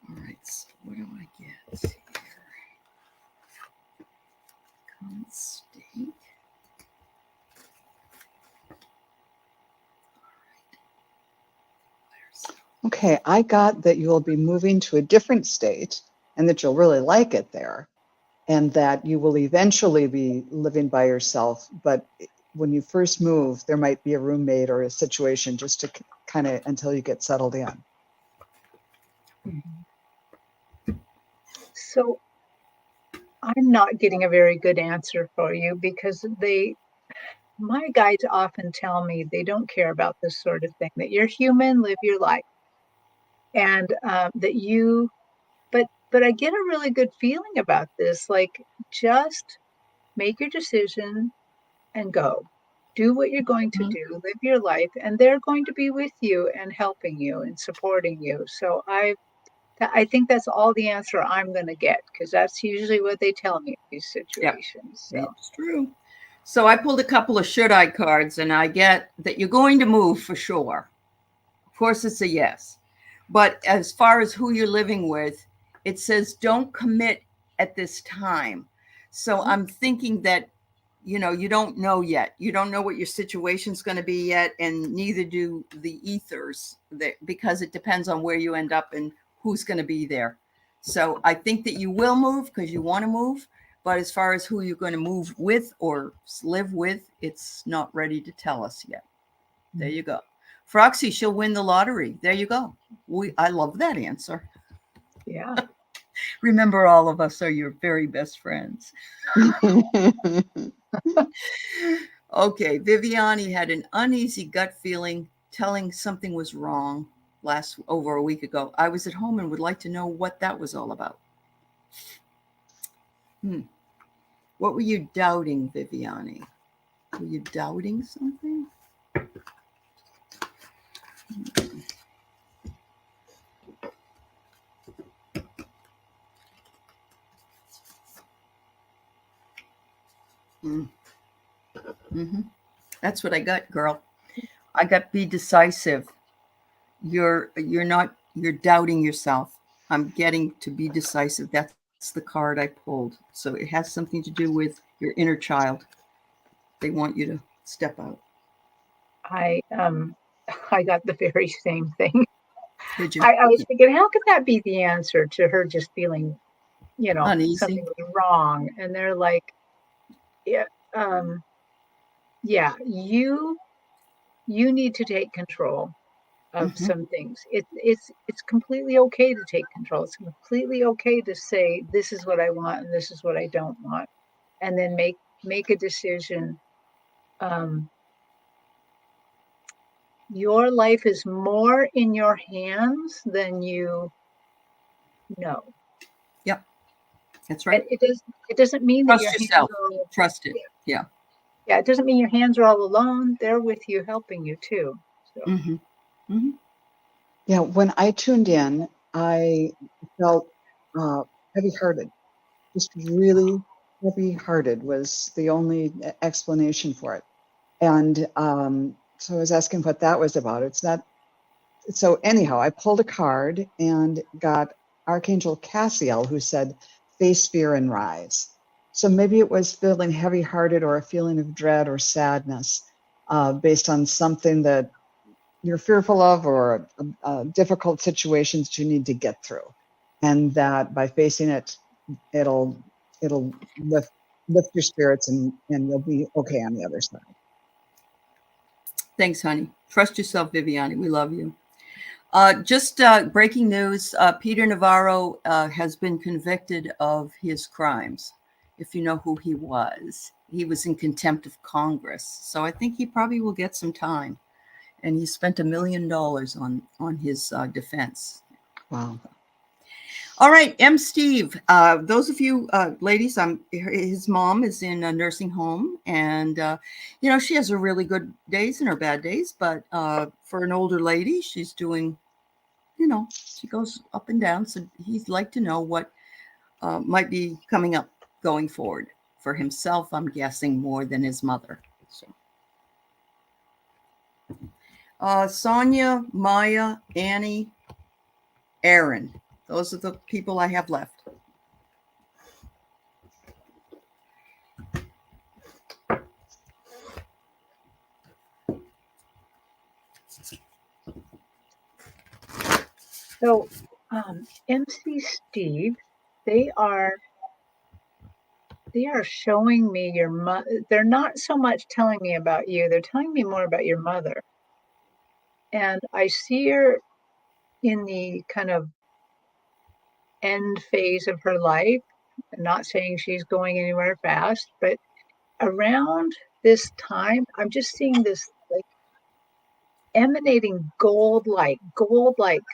S1: All right. So what do I get here? Current state.
S2: Okay, I got that you will be moving to a different state and that you'll really like it there, and that you will eventually be living by yourself. But when you first move, there might be a roommate or a situation just to kind of until you get settled in.
S3: So I'm not getting a very good answer for you because my guides often tell me they don't care about this sort of thing, that you're human, live your life. And but I get a really good feeling about this. Like, just make your decision and go. Do what you're going to do, live your life, and they're going to be with you and helping you and supporting you. So I think that's all the answer I'm going to get, because that's usually what they tell me in these situations. So
S1: It's true. So I pulled a couple of should I cards, and I get that you're going to move for sure. Of course, it's a yes. But as far as who you're living with, it says don't commit at this time. So I'm thinking that, you don't know yet. You don't know what your situation's going to be yet, and neither do the ethers, because it depends on where you end up and who's going to be there. So I think that you will move because you want to move. But as far as who you're going to move with or live with, it's not ready to tell us yet. There you go. Froxy, she'll win the lottery. There you go. I love that answer.
S3: yeah.
S1: Remember, all of us are your very best friends. Okay, Viviani had an uneasy gut feeling, telling something was wrong over a week ago. I was at home and would like to know what that was all about. What were you doubting, Viviani? Were you doubting something? That's what I got, girl. I got be decisive. You're doubting yourself. I'm getting to be decisive. That's the card I pulled. So it has something to do with your inner child. They want you to step out.
S3: I got the very same thing.
S1: Did you?
S3: I was thinking, how could that be the answer to her just feeling,
S1: Uneasy.
S3: something was wrong? And they're like, yeah, you need to take control of some things. It's completely okay to take control. It's completely okay to say, this is what I want and this is what I don't want, and then make a decision. Your life is more in your hands than you know.
S1: Yep, that's right.
S3: And it doesn't mean that
S1: Trust
S3: your
S1: yourself.
S3: hands are,
S1: Trust it. Yeah.
S3: yeah, it doesn't mean your hands are all alone. They're with you, helping you too. So.
S2: Yeah, when I tuned in, I felt heavy-hearted. Just really heavy-hearted was the only explanation for it. And so I was asking what that was about. It's not. So anyhow, I pulled a card and got Archangel Cassiel, who said, face fear and rise. So maybe it was feeling heavy-hearted or a feeling of dread or sadness based on something that you're fearful of or difficult situations you need to get through. And that by facing it, it'll lift your spirits and you'll be okay on the other side.
S1: Thanks, honey. Trust yourself, Viviani. We love you. Just breaking news, Peter Navarro has been convicted of his crimes. if you know who he was. He was in contempt of Congress. So I think he probably will get some time. And he spent $1 million on his defense.
S2: Wow.
S1: All right, Steve. Those of you ladies, his mom is in a nursing home, and she has her really good days and her bad days. But for an older lady, she's doing, she goes up and down. So he'd like to know what might be coming up going forward for himself. I'm guessing more than his mother. So. Sonia, Maya, Annie, Aaron. Those are the people I have left.
S3: So, MC Steve, they are showing me your mother. They're not so much telling me about you. They're telling me more about your mother. And I see her in the kind of end phase of her life. I'm not saying she's going anywhere fast, but around this time, I'm just seeing this like emanating gold light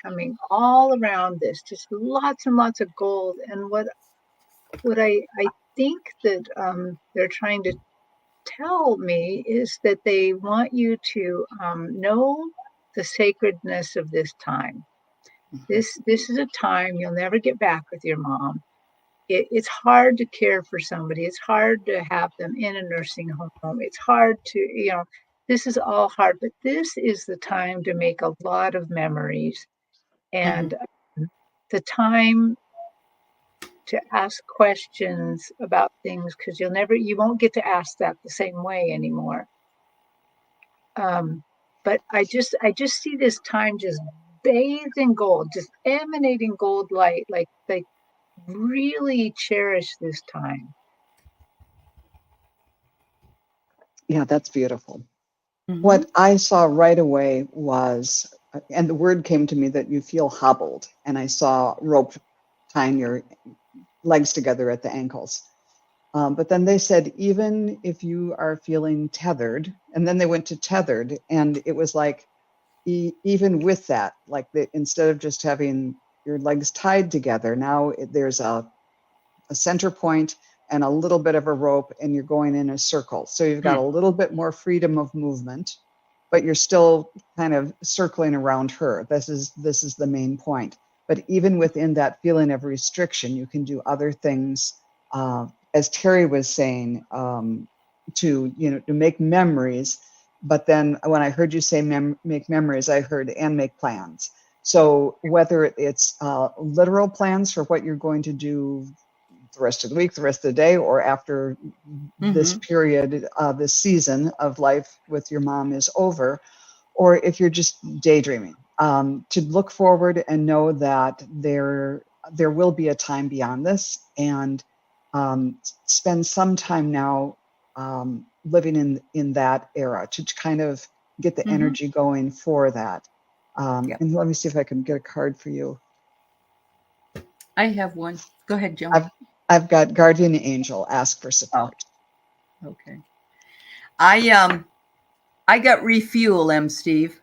S3: coming all around this, just lots and lots of gold. And what I think that they're trying to tell me is that they want you to know the sacredness of this time. This is a time you'll never get back with your mom. It's hard to care for somebody. It's hard to have them in a nursing home. It's hard to, this is all hard, but this is the time to make a lot of memories and the time to ask questions about things because you won't get to ask that the same way anymore. But I just see this time just bathed in gold, just emanating gold light, like really cherish this time.
S2: Yeah, that's beautiful.
S1: Mm-hmm.
S2: What I saw right away was, and the word came to me that you feel hobbled, and I saw rope tying your legs together at the ankles. But then they said, even if you are feeling tethered, and then they went to tethered, and it was like, even with that, like instead of just having your legs tied together, now there's a center point and a little bit of a rope, and you're going in a circle. So you've got a little bit more freedom of movement, but you're still kind of circling around her. This is the main point. But even within that feeling of restriction, you can do other things, as Terri was saying, to make memories. But then when I heard you say make memories, I heard and make plans. So whether it's literal plans for what you're going to do the rest of the week, the rest of the day, or after this period, this season of life with your mom is over, or if you're just daydreaming, to look forward and know that there will be a time beyond this, and spend some time now living in that era to kind of get the energy going for that. And let me see if I can get a card for you.
S1: I have one. Go ahead, Joan.
S2: I've got guardian angel, ask for support.
S1: Oh, okay. I got refuel, Steve,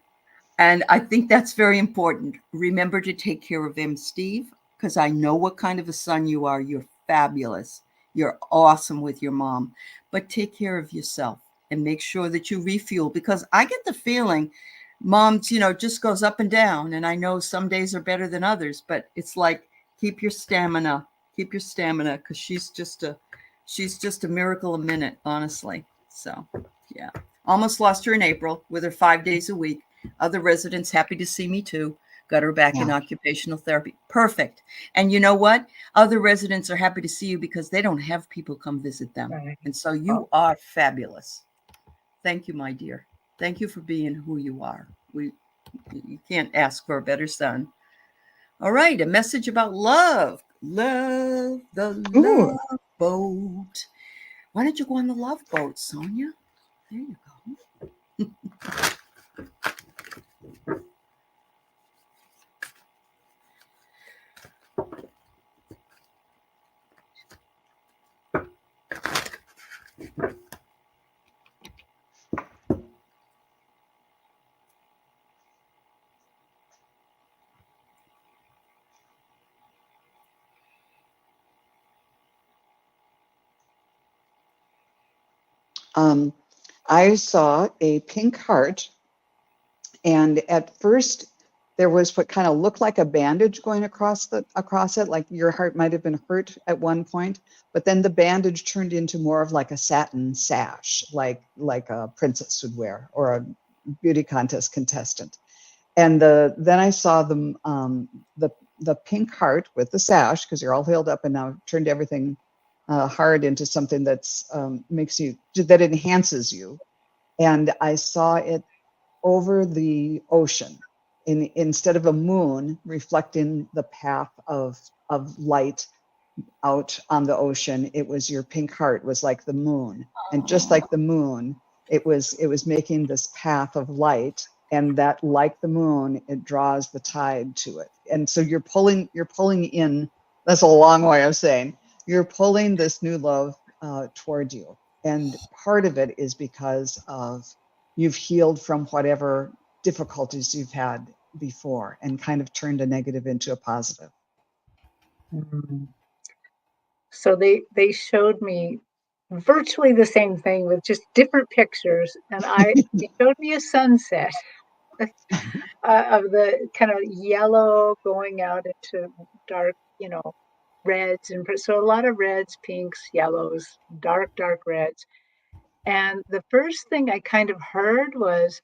S1: and I think that's very important. Remember to take care of Steve, because I know what kind of a son you are. You're fabulous. You're awesome with your mom, but take care of yourself and make sure that you refuel, because I get the feeling mom's, just goes up and down. And I know some days are better than others, but it's like, keep your stamina, because she's just a miracle a minute, honestly. So, yeah. Almost lost her in April with her 5 days a week. Other residents happy to see me too. Got her back in occupational therapy. Perfect. And you know what? Other residents are happy to see you because they don't have people come visit them. Right. And so you are fabulous. Thank you, my dear. Thank you for being who you are. You can't ask for a better son. All right. A message about love. Love, the love boat. Why don't you go on the love boat, Sonia? There you go.
S2: I saw a pink heart, and at first there was what kind of looked like a bandage going across it, like your heart might have been hurt at one point, but then the bandage turned into more of like a satin sash, like a princess would wear or a beauty contest contestant. And then I saw the pink heart with the sash, because you're all healed up and now turned everything hard into something that's that enhances you. And I saw it over the ocean, instead of a moon reflecting the path of light out on the ocean, it was your pink heart was like the moon. And just like the moon, it was making this path of light, and that, like the moon, it draws the tide to it. And so you're pulling in, that's a long way of saying, you're pulling this new love toward you. And part of it is because of you've healed from whatever difficulties you've had before and kind of turned a negative into a positive.
S3: So they showed me virtually the same thing with just different pictures, and they showed me a sunset of the kind of yellow going out into dark, reds, and so a lot of reds, pinks, yellows, dark reds. And the first thing I kind of heard was,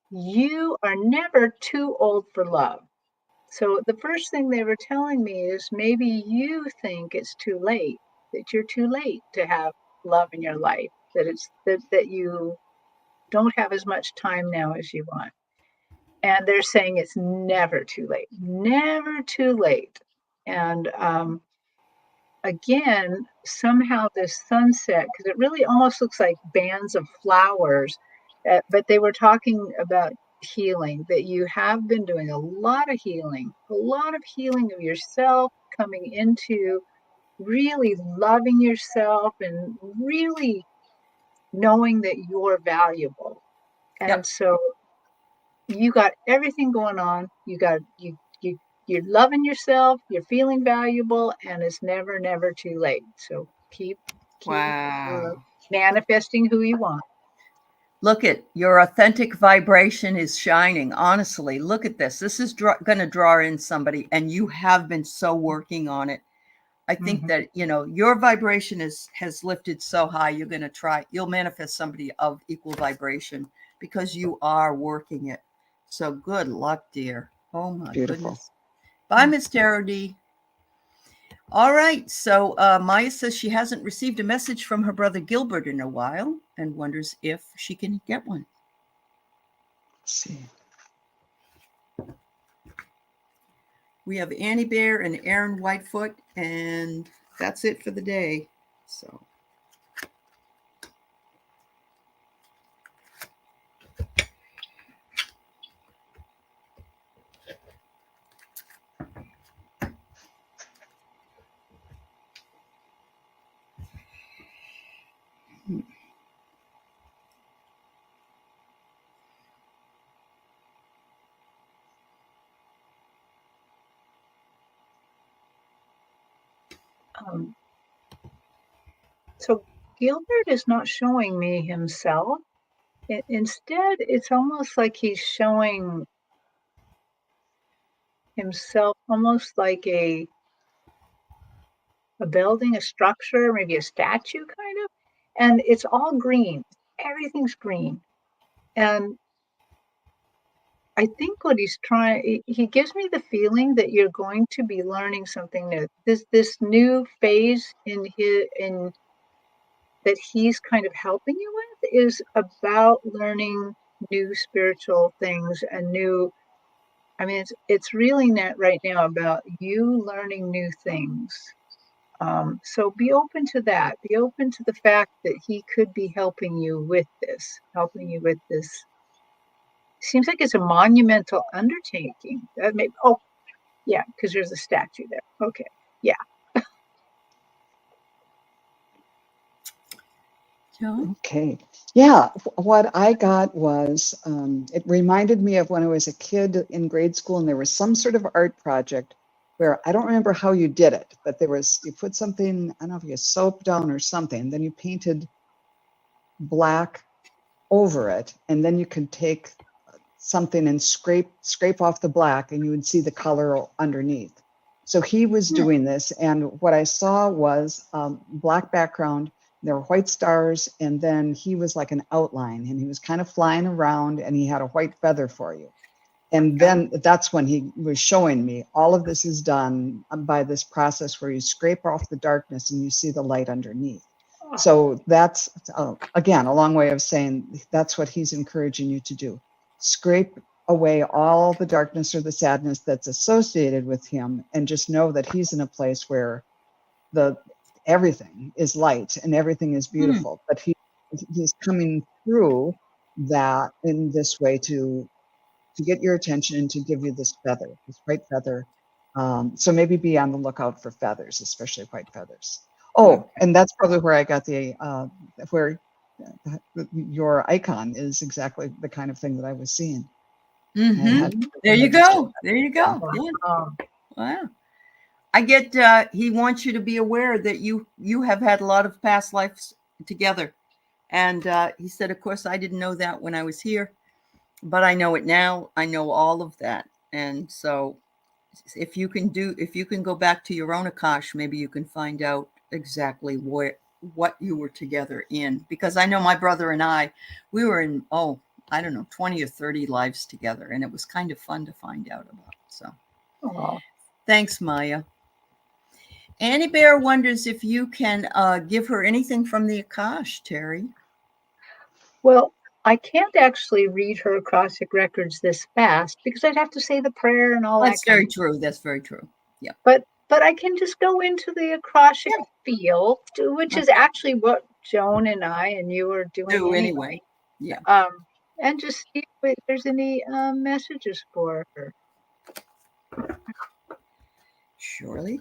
S3: "You are never too old for love." So the first thing they were telling me is, maybe you think it's too late, that you're too late to have love in your life, that it's that you don't have as much time now as you want. And they're saying it's never too late, never too late. And again, somehow this sunset, because it really almost looks like bands of flowers, but they were talking about healing, that you have been doing a lot of healing of yourself, coming into really loving yourself and really knowing that you're valuable. And
S1: Yep.
S3: so you got everything going on. You're loving yourself, you're feeling valuable, and it's never too late. So keep
S1: Wow.
S3: manifesting who you want.
S1: Look at your authentic vibration is shining. Honestly, look at this. This is going to draw in somebody, and you have been so working on it. I think that, your vibration has lifted so high. You'll manifest somebody of equal vibration because you are working it. So good luck, dear. Oh my
S2: Beautiful.
S1: goodness. Bye, Miss Terry. All right. So Maya says she hasn't received a message from her brother Gilbert in a while and wonders if she can get one.
S2: Let's see.
S1: We have Annie Bear and Aaron Whitefoot, and that's it for the day. So.
S3: So Gilbert is not showing me himself. Instead, it's almost like he's showing himself almost like a building, a structure, maybe a statue kind of, and it's all green. Everything's green. And I think what he gives me the feeling that you're going to be learning something new. This new phase in that he's kind of helping you with is about learning new spiritual things and new. I mean, it's really not right now about you learning new things. So be open to that. Be open to the fact that he could be helping you with this. Seems like it's a monumental undertaking. Yeah, because there's a statue there. Okay, yeah.
S2: Okay. Yeah, what I got was, it reminded me of when I was a kid in grade school and there was some sort of art project where I don't remember how you did it, but you put something, I don't know if you soap down or something, then you painted black over it, and then you could take something and scrape off the black, and you would see the color underneath. So he was doing this, and what I saw was black background. There were white stars, and then he was like an outline, and he was kind of flying around, and he had a white feather for you. And then that's when he was showing me all of this is done by this process where you scrape off the darkness and you see the light underneath. So that's, again, a long way of saying that's what he's encouraging you to do. Scrape away all the darkness or the sadness that's associated with him, and just know that he's in a place where everything is light and everything is beautiful. But he's coming through that in this way to get your attention and to give you this feather, this white feather. So maybe be on the lookout for feathers, especially white feathers. Oh, and that's probably where I got where your icon is exactly the kind of thing that I was seeing.
S1: There you go. There you go. Yeah. Wow. I get, he wants you to be aware that you have had a lot of past lives together. And he said, of course, I didn't know that when I was here, but I know it now. I know all of that. And so if you can go back to your own Akash, maybe you can find out exactly what you were together in. Because I know my brother and I, we were in, I don't know, 20 or 30 lives together. And it was kind of fun to find out about. So thanks, Maya. Annie Bear wonders if you can give her anything from the Akash, Terry.
S3: Well, I can't actually read her Akashic records this fast because I'd have to say the prayer and all that.
S1: That's very true. That's very true. Yeah.
S3: But I can just go into the Akashic field, which is actually what Joan and I and you are doing anyway.
S1: Yeah.
S3: And just see if there's any messages for her.
S1: Surely.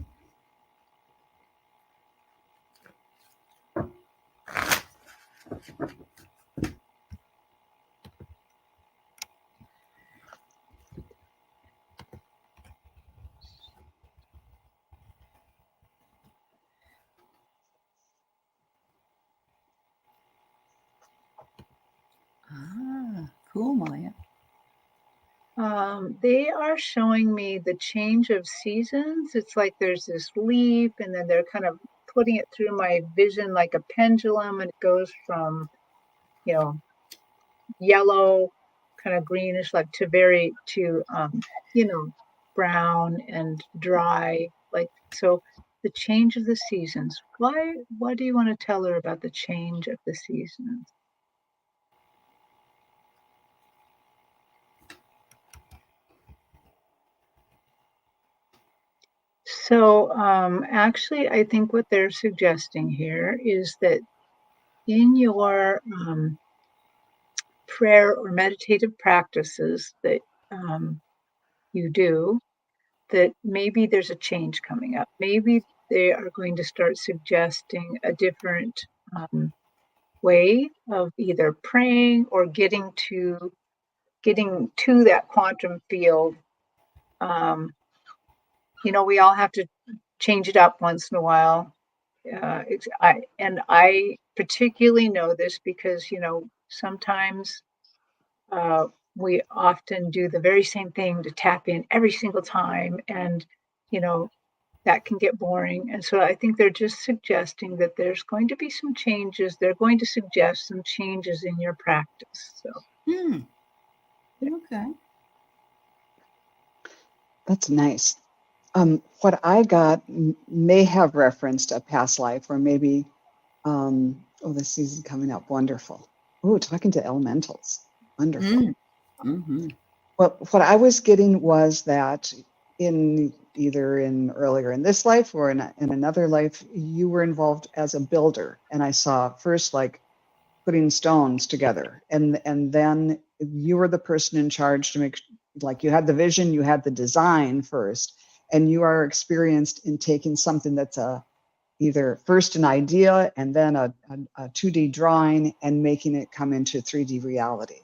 S1: Cool, Maya.
S3: They are showing me the change of seasons. It's like there's this leaf, and then they're kind of putting it through my vision like a pendulum, and it goes from, yellow, kind of greenish, like to brown and dry. Like, so the change of the seasons. What do you want to tell her about the change of the seasons? So actually, I think what they're suggesting here is that in your prayer or meditative practices that you do, that maybe there's a change coming up. Maybe they are going to start suggesting a different way of either praying or getting to that quantum field. We all have to change it up once in a while. I particularly know this because, sometimes we often do the very same thing to tap in every single time. And, that can get boring. And so I think they're just suggesting that there's going to be some changes. They're going to suggest some changes in your practice. So.
S1: Okay.
S2: That's nice. What I got may have referenced a past life, or maybe, the season coming up. Wonderful. Oh, talking to elementals. Wonderful. Well, what I was getting was that either earlier in this life or in another life, you were involved as a builder. And I saw first like putting stones together, and then you were the person in charge to make, like, you had the vision, you had the design first, and you are experienced in taking something that's either first an idea and then a 2D drawing and making it come into 3D reality.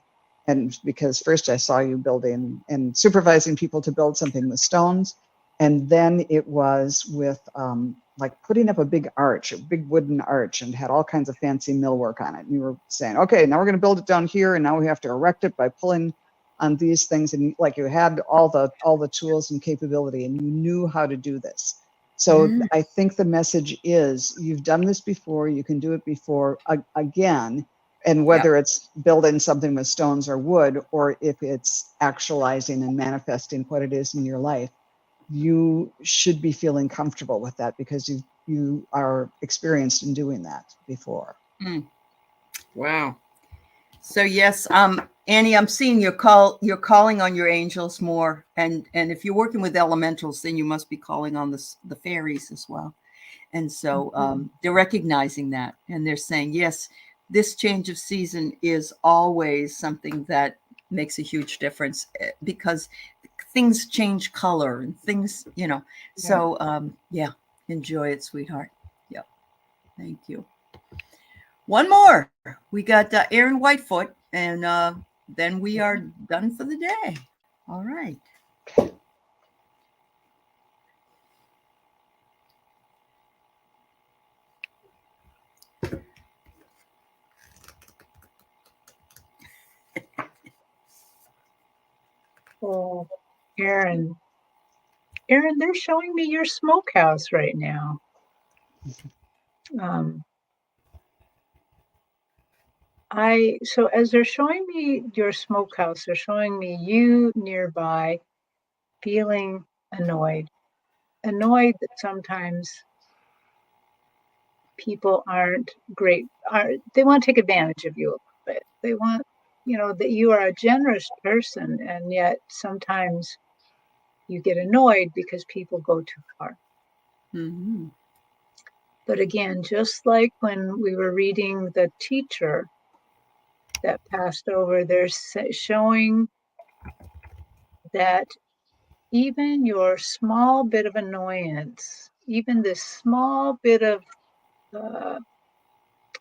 S2: And because first I saw you building and supervising people to build something with stones, And then it was with like putting up a big arch, a big wooden arch, and had all kinds of fancy millwork on it. And you were saying, okay, now we're going to build it down here, and now we have to erect it by pulling on these things. And like you had all the tools and capability, and you knew how to do this. So I think the message is, you've done this before, you can do it before again. And whether it's building something with stones or wood, or if it's actualizing and manifesting what it is in your life, you should be feeling comfortable with that, because you are experienced in doing that before.
S1: Wow. So yes, Annie, I'm seeing you're calling on your angels more, and if you're working with elementals, then you must be calling on the fairies as well. And so they're recognizing that, and they're saying, yes, this change of season is always something that makes a huge difference, because things change color and things, So enjoy it, sweetheart. Yep. Thank you. One more. We got Aaron Whitefoot, and then we are done for the day. All right.
S3: Oh, Aaron, they're showing me your smokehouse right now. So as they're showing me your smokehouse, they're showing me you nearby, feeling annoyed that sometimes people aren't great. They want to take advantage of you a little bit. They want, that you are a generous person, and yet sometimes you get annoyed because people go too far.
S1: Mm-hmm.
S3: But again, just like when we were reading the teacher that passed over, they're showing that even your small bit of annoyance, even this small bit of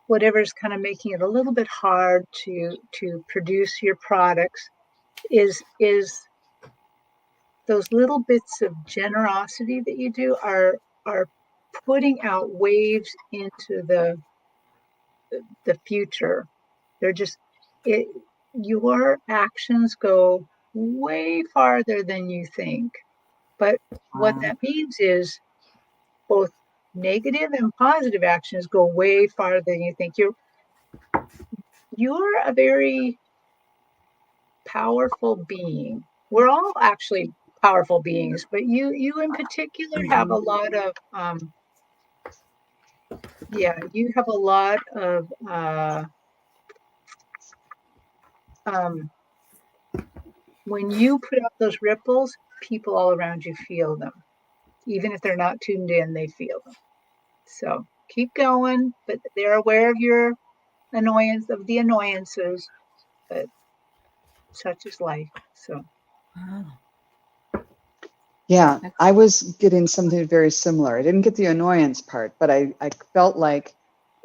S3: whatever's kind of making it a little bit hard to produce your products, is those little bits of generosity that you do are putting out waves into the future. They're just your actions go way farther than you think. But what that means is both negative and positive actions go way farther than you think. You're a very powerful being. We're all actually powerful beings, but you in particular have a lot of you have a lot of when you put out those ripples, people all around you feel them. Even if they're not tuned in, they feel them. So keep going, but they're aware of your the annoyances, but such is life. So
S2: Yeah, I was getting something very similar. I didn't get the annoyance part, but I felt like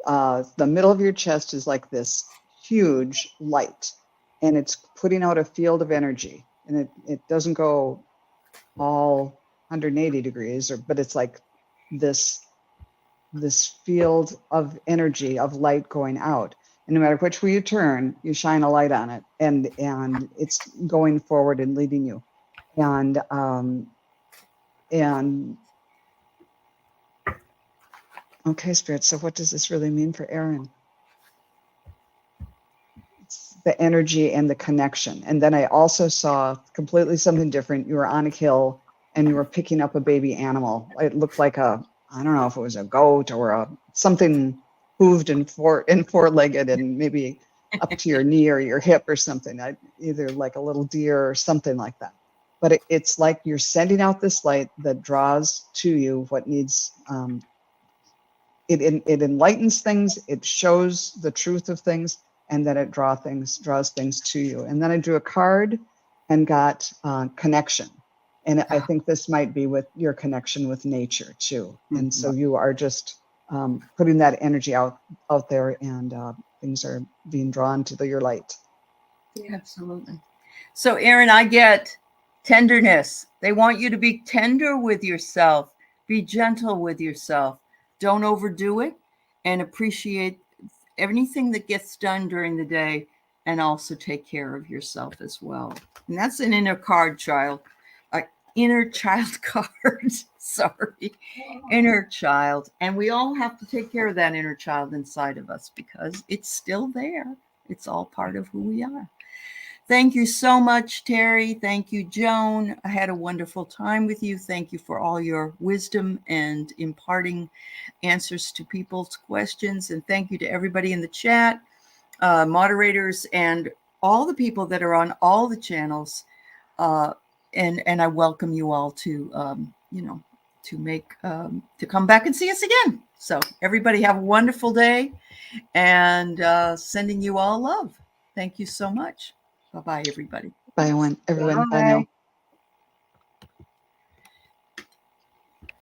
S2: the middle of your chest is like this huge light, and it's putting out a field of energy, and it doesn't go all 180 degrees, but it's like this field of energy of light going out. And no matter which way you turn, you shine a light on it, and it's going forward and leading you. And okay, Spirit, so what does this really mean for Aaron? It's the energy and the connection. And then I also saw completely something different. You were on a hill and you were picking up a baby animal. It looked like I don't know if it was a goat or something hooved and four-legged and maybe up to your knee or your hip or something, either like a little deer or something like that. But it's like you're sending out this light that draws to you what needs. It enlightens things. It shows the truth of things, and then it draws things to you. And then I drew a card and got connection. And I think this might be with your connection with nature too. And so you are just putting that energy out there, and things are being drawn to your light.
S1: Absolutely. So Aaron, I get tenderness. They want you to be tender with yourself, be gentle with yourself. Don't overdo it, and appreciate anything that gets done during the day, and also take care of yourself as well. And that's an inner card, child. Inner child card. Sorry. Inner child. And we all have to take care of that inner child inside of us because it's still there. It's all part of who we are. Thank you so much, Terri. Thank you, Joan. I had a wonderful time with you. Thank you for all your wisdom and imparting answers to people's questions. And thank you to everybody in the chat, moderators, and all the people that are on all the channels. And I welcome you all to, to come back and see us again. So everybody have a wonderful day, and sending you all love. Thank you so much. Bye-bye, everybody.
S2: Bye, everyone. Bye
S3: Bye.
S2: now.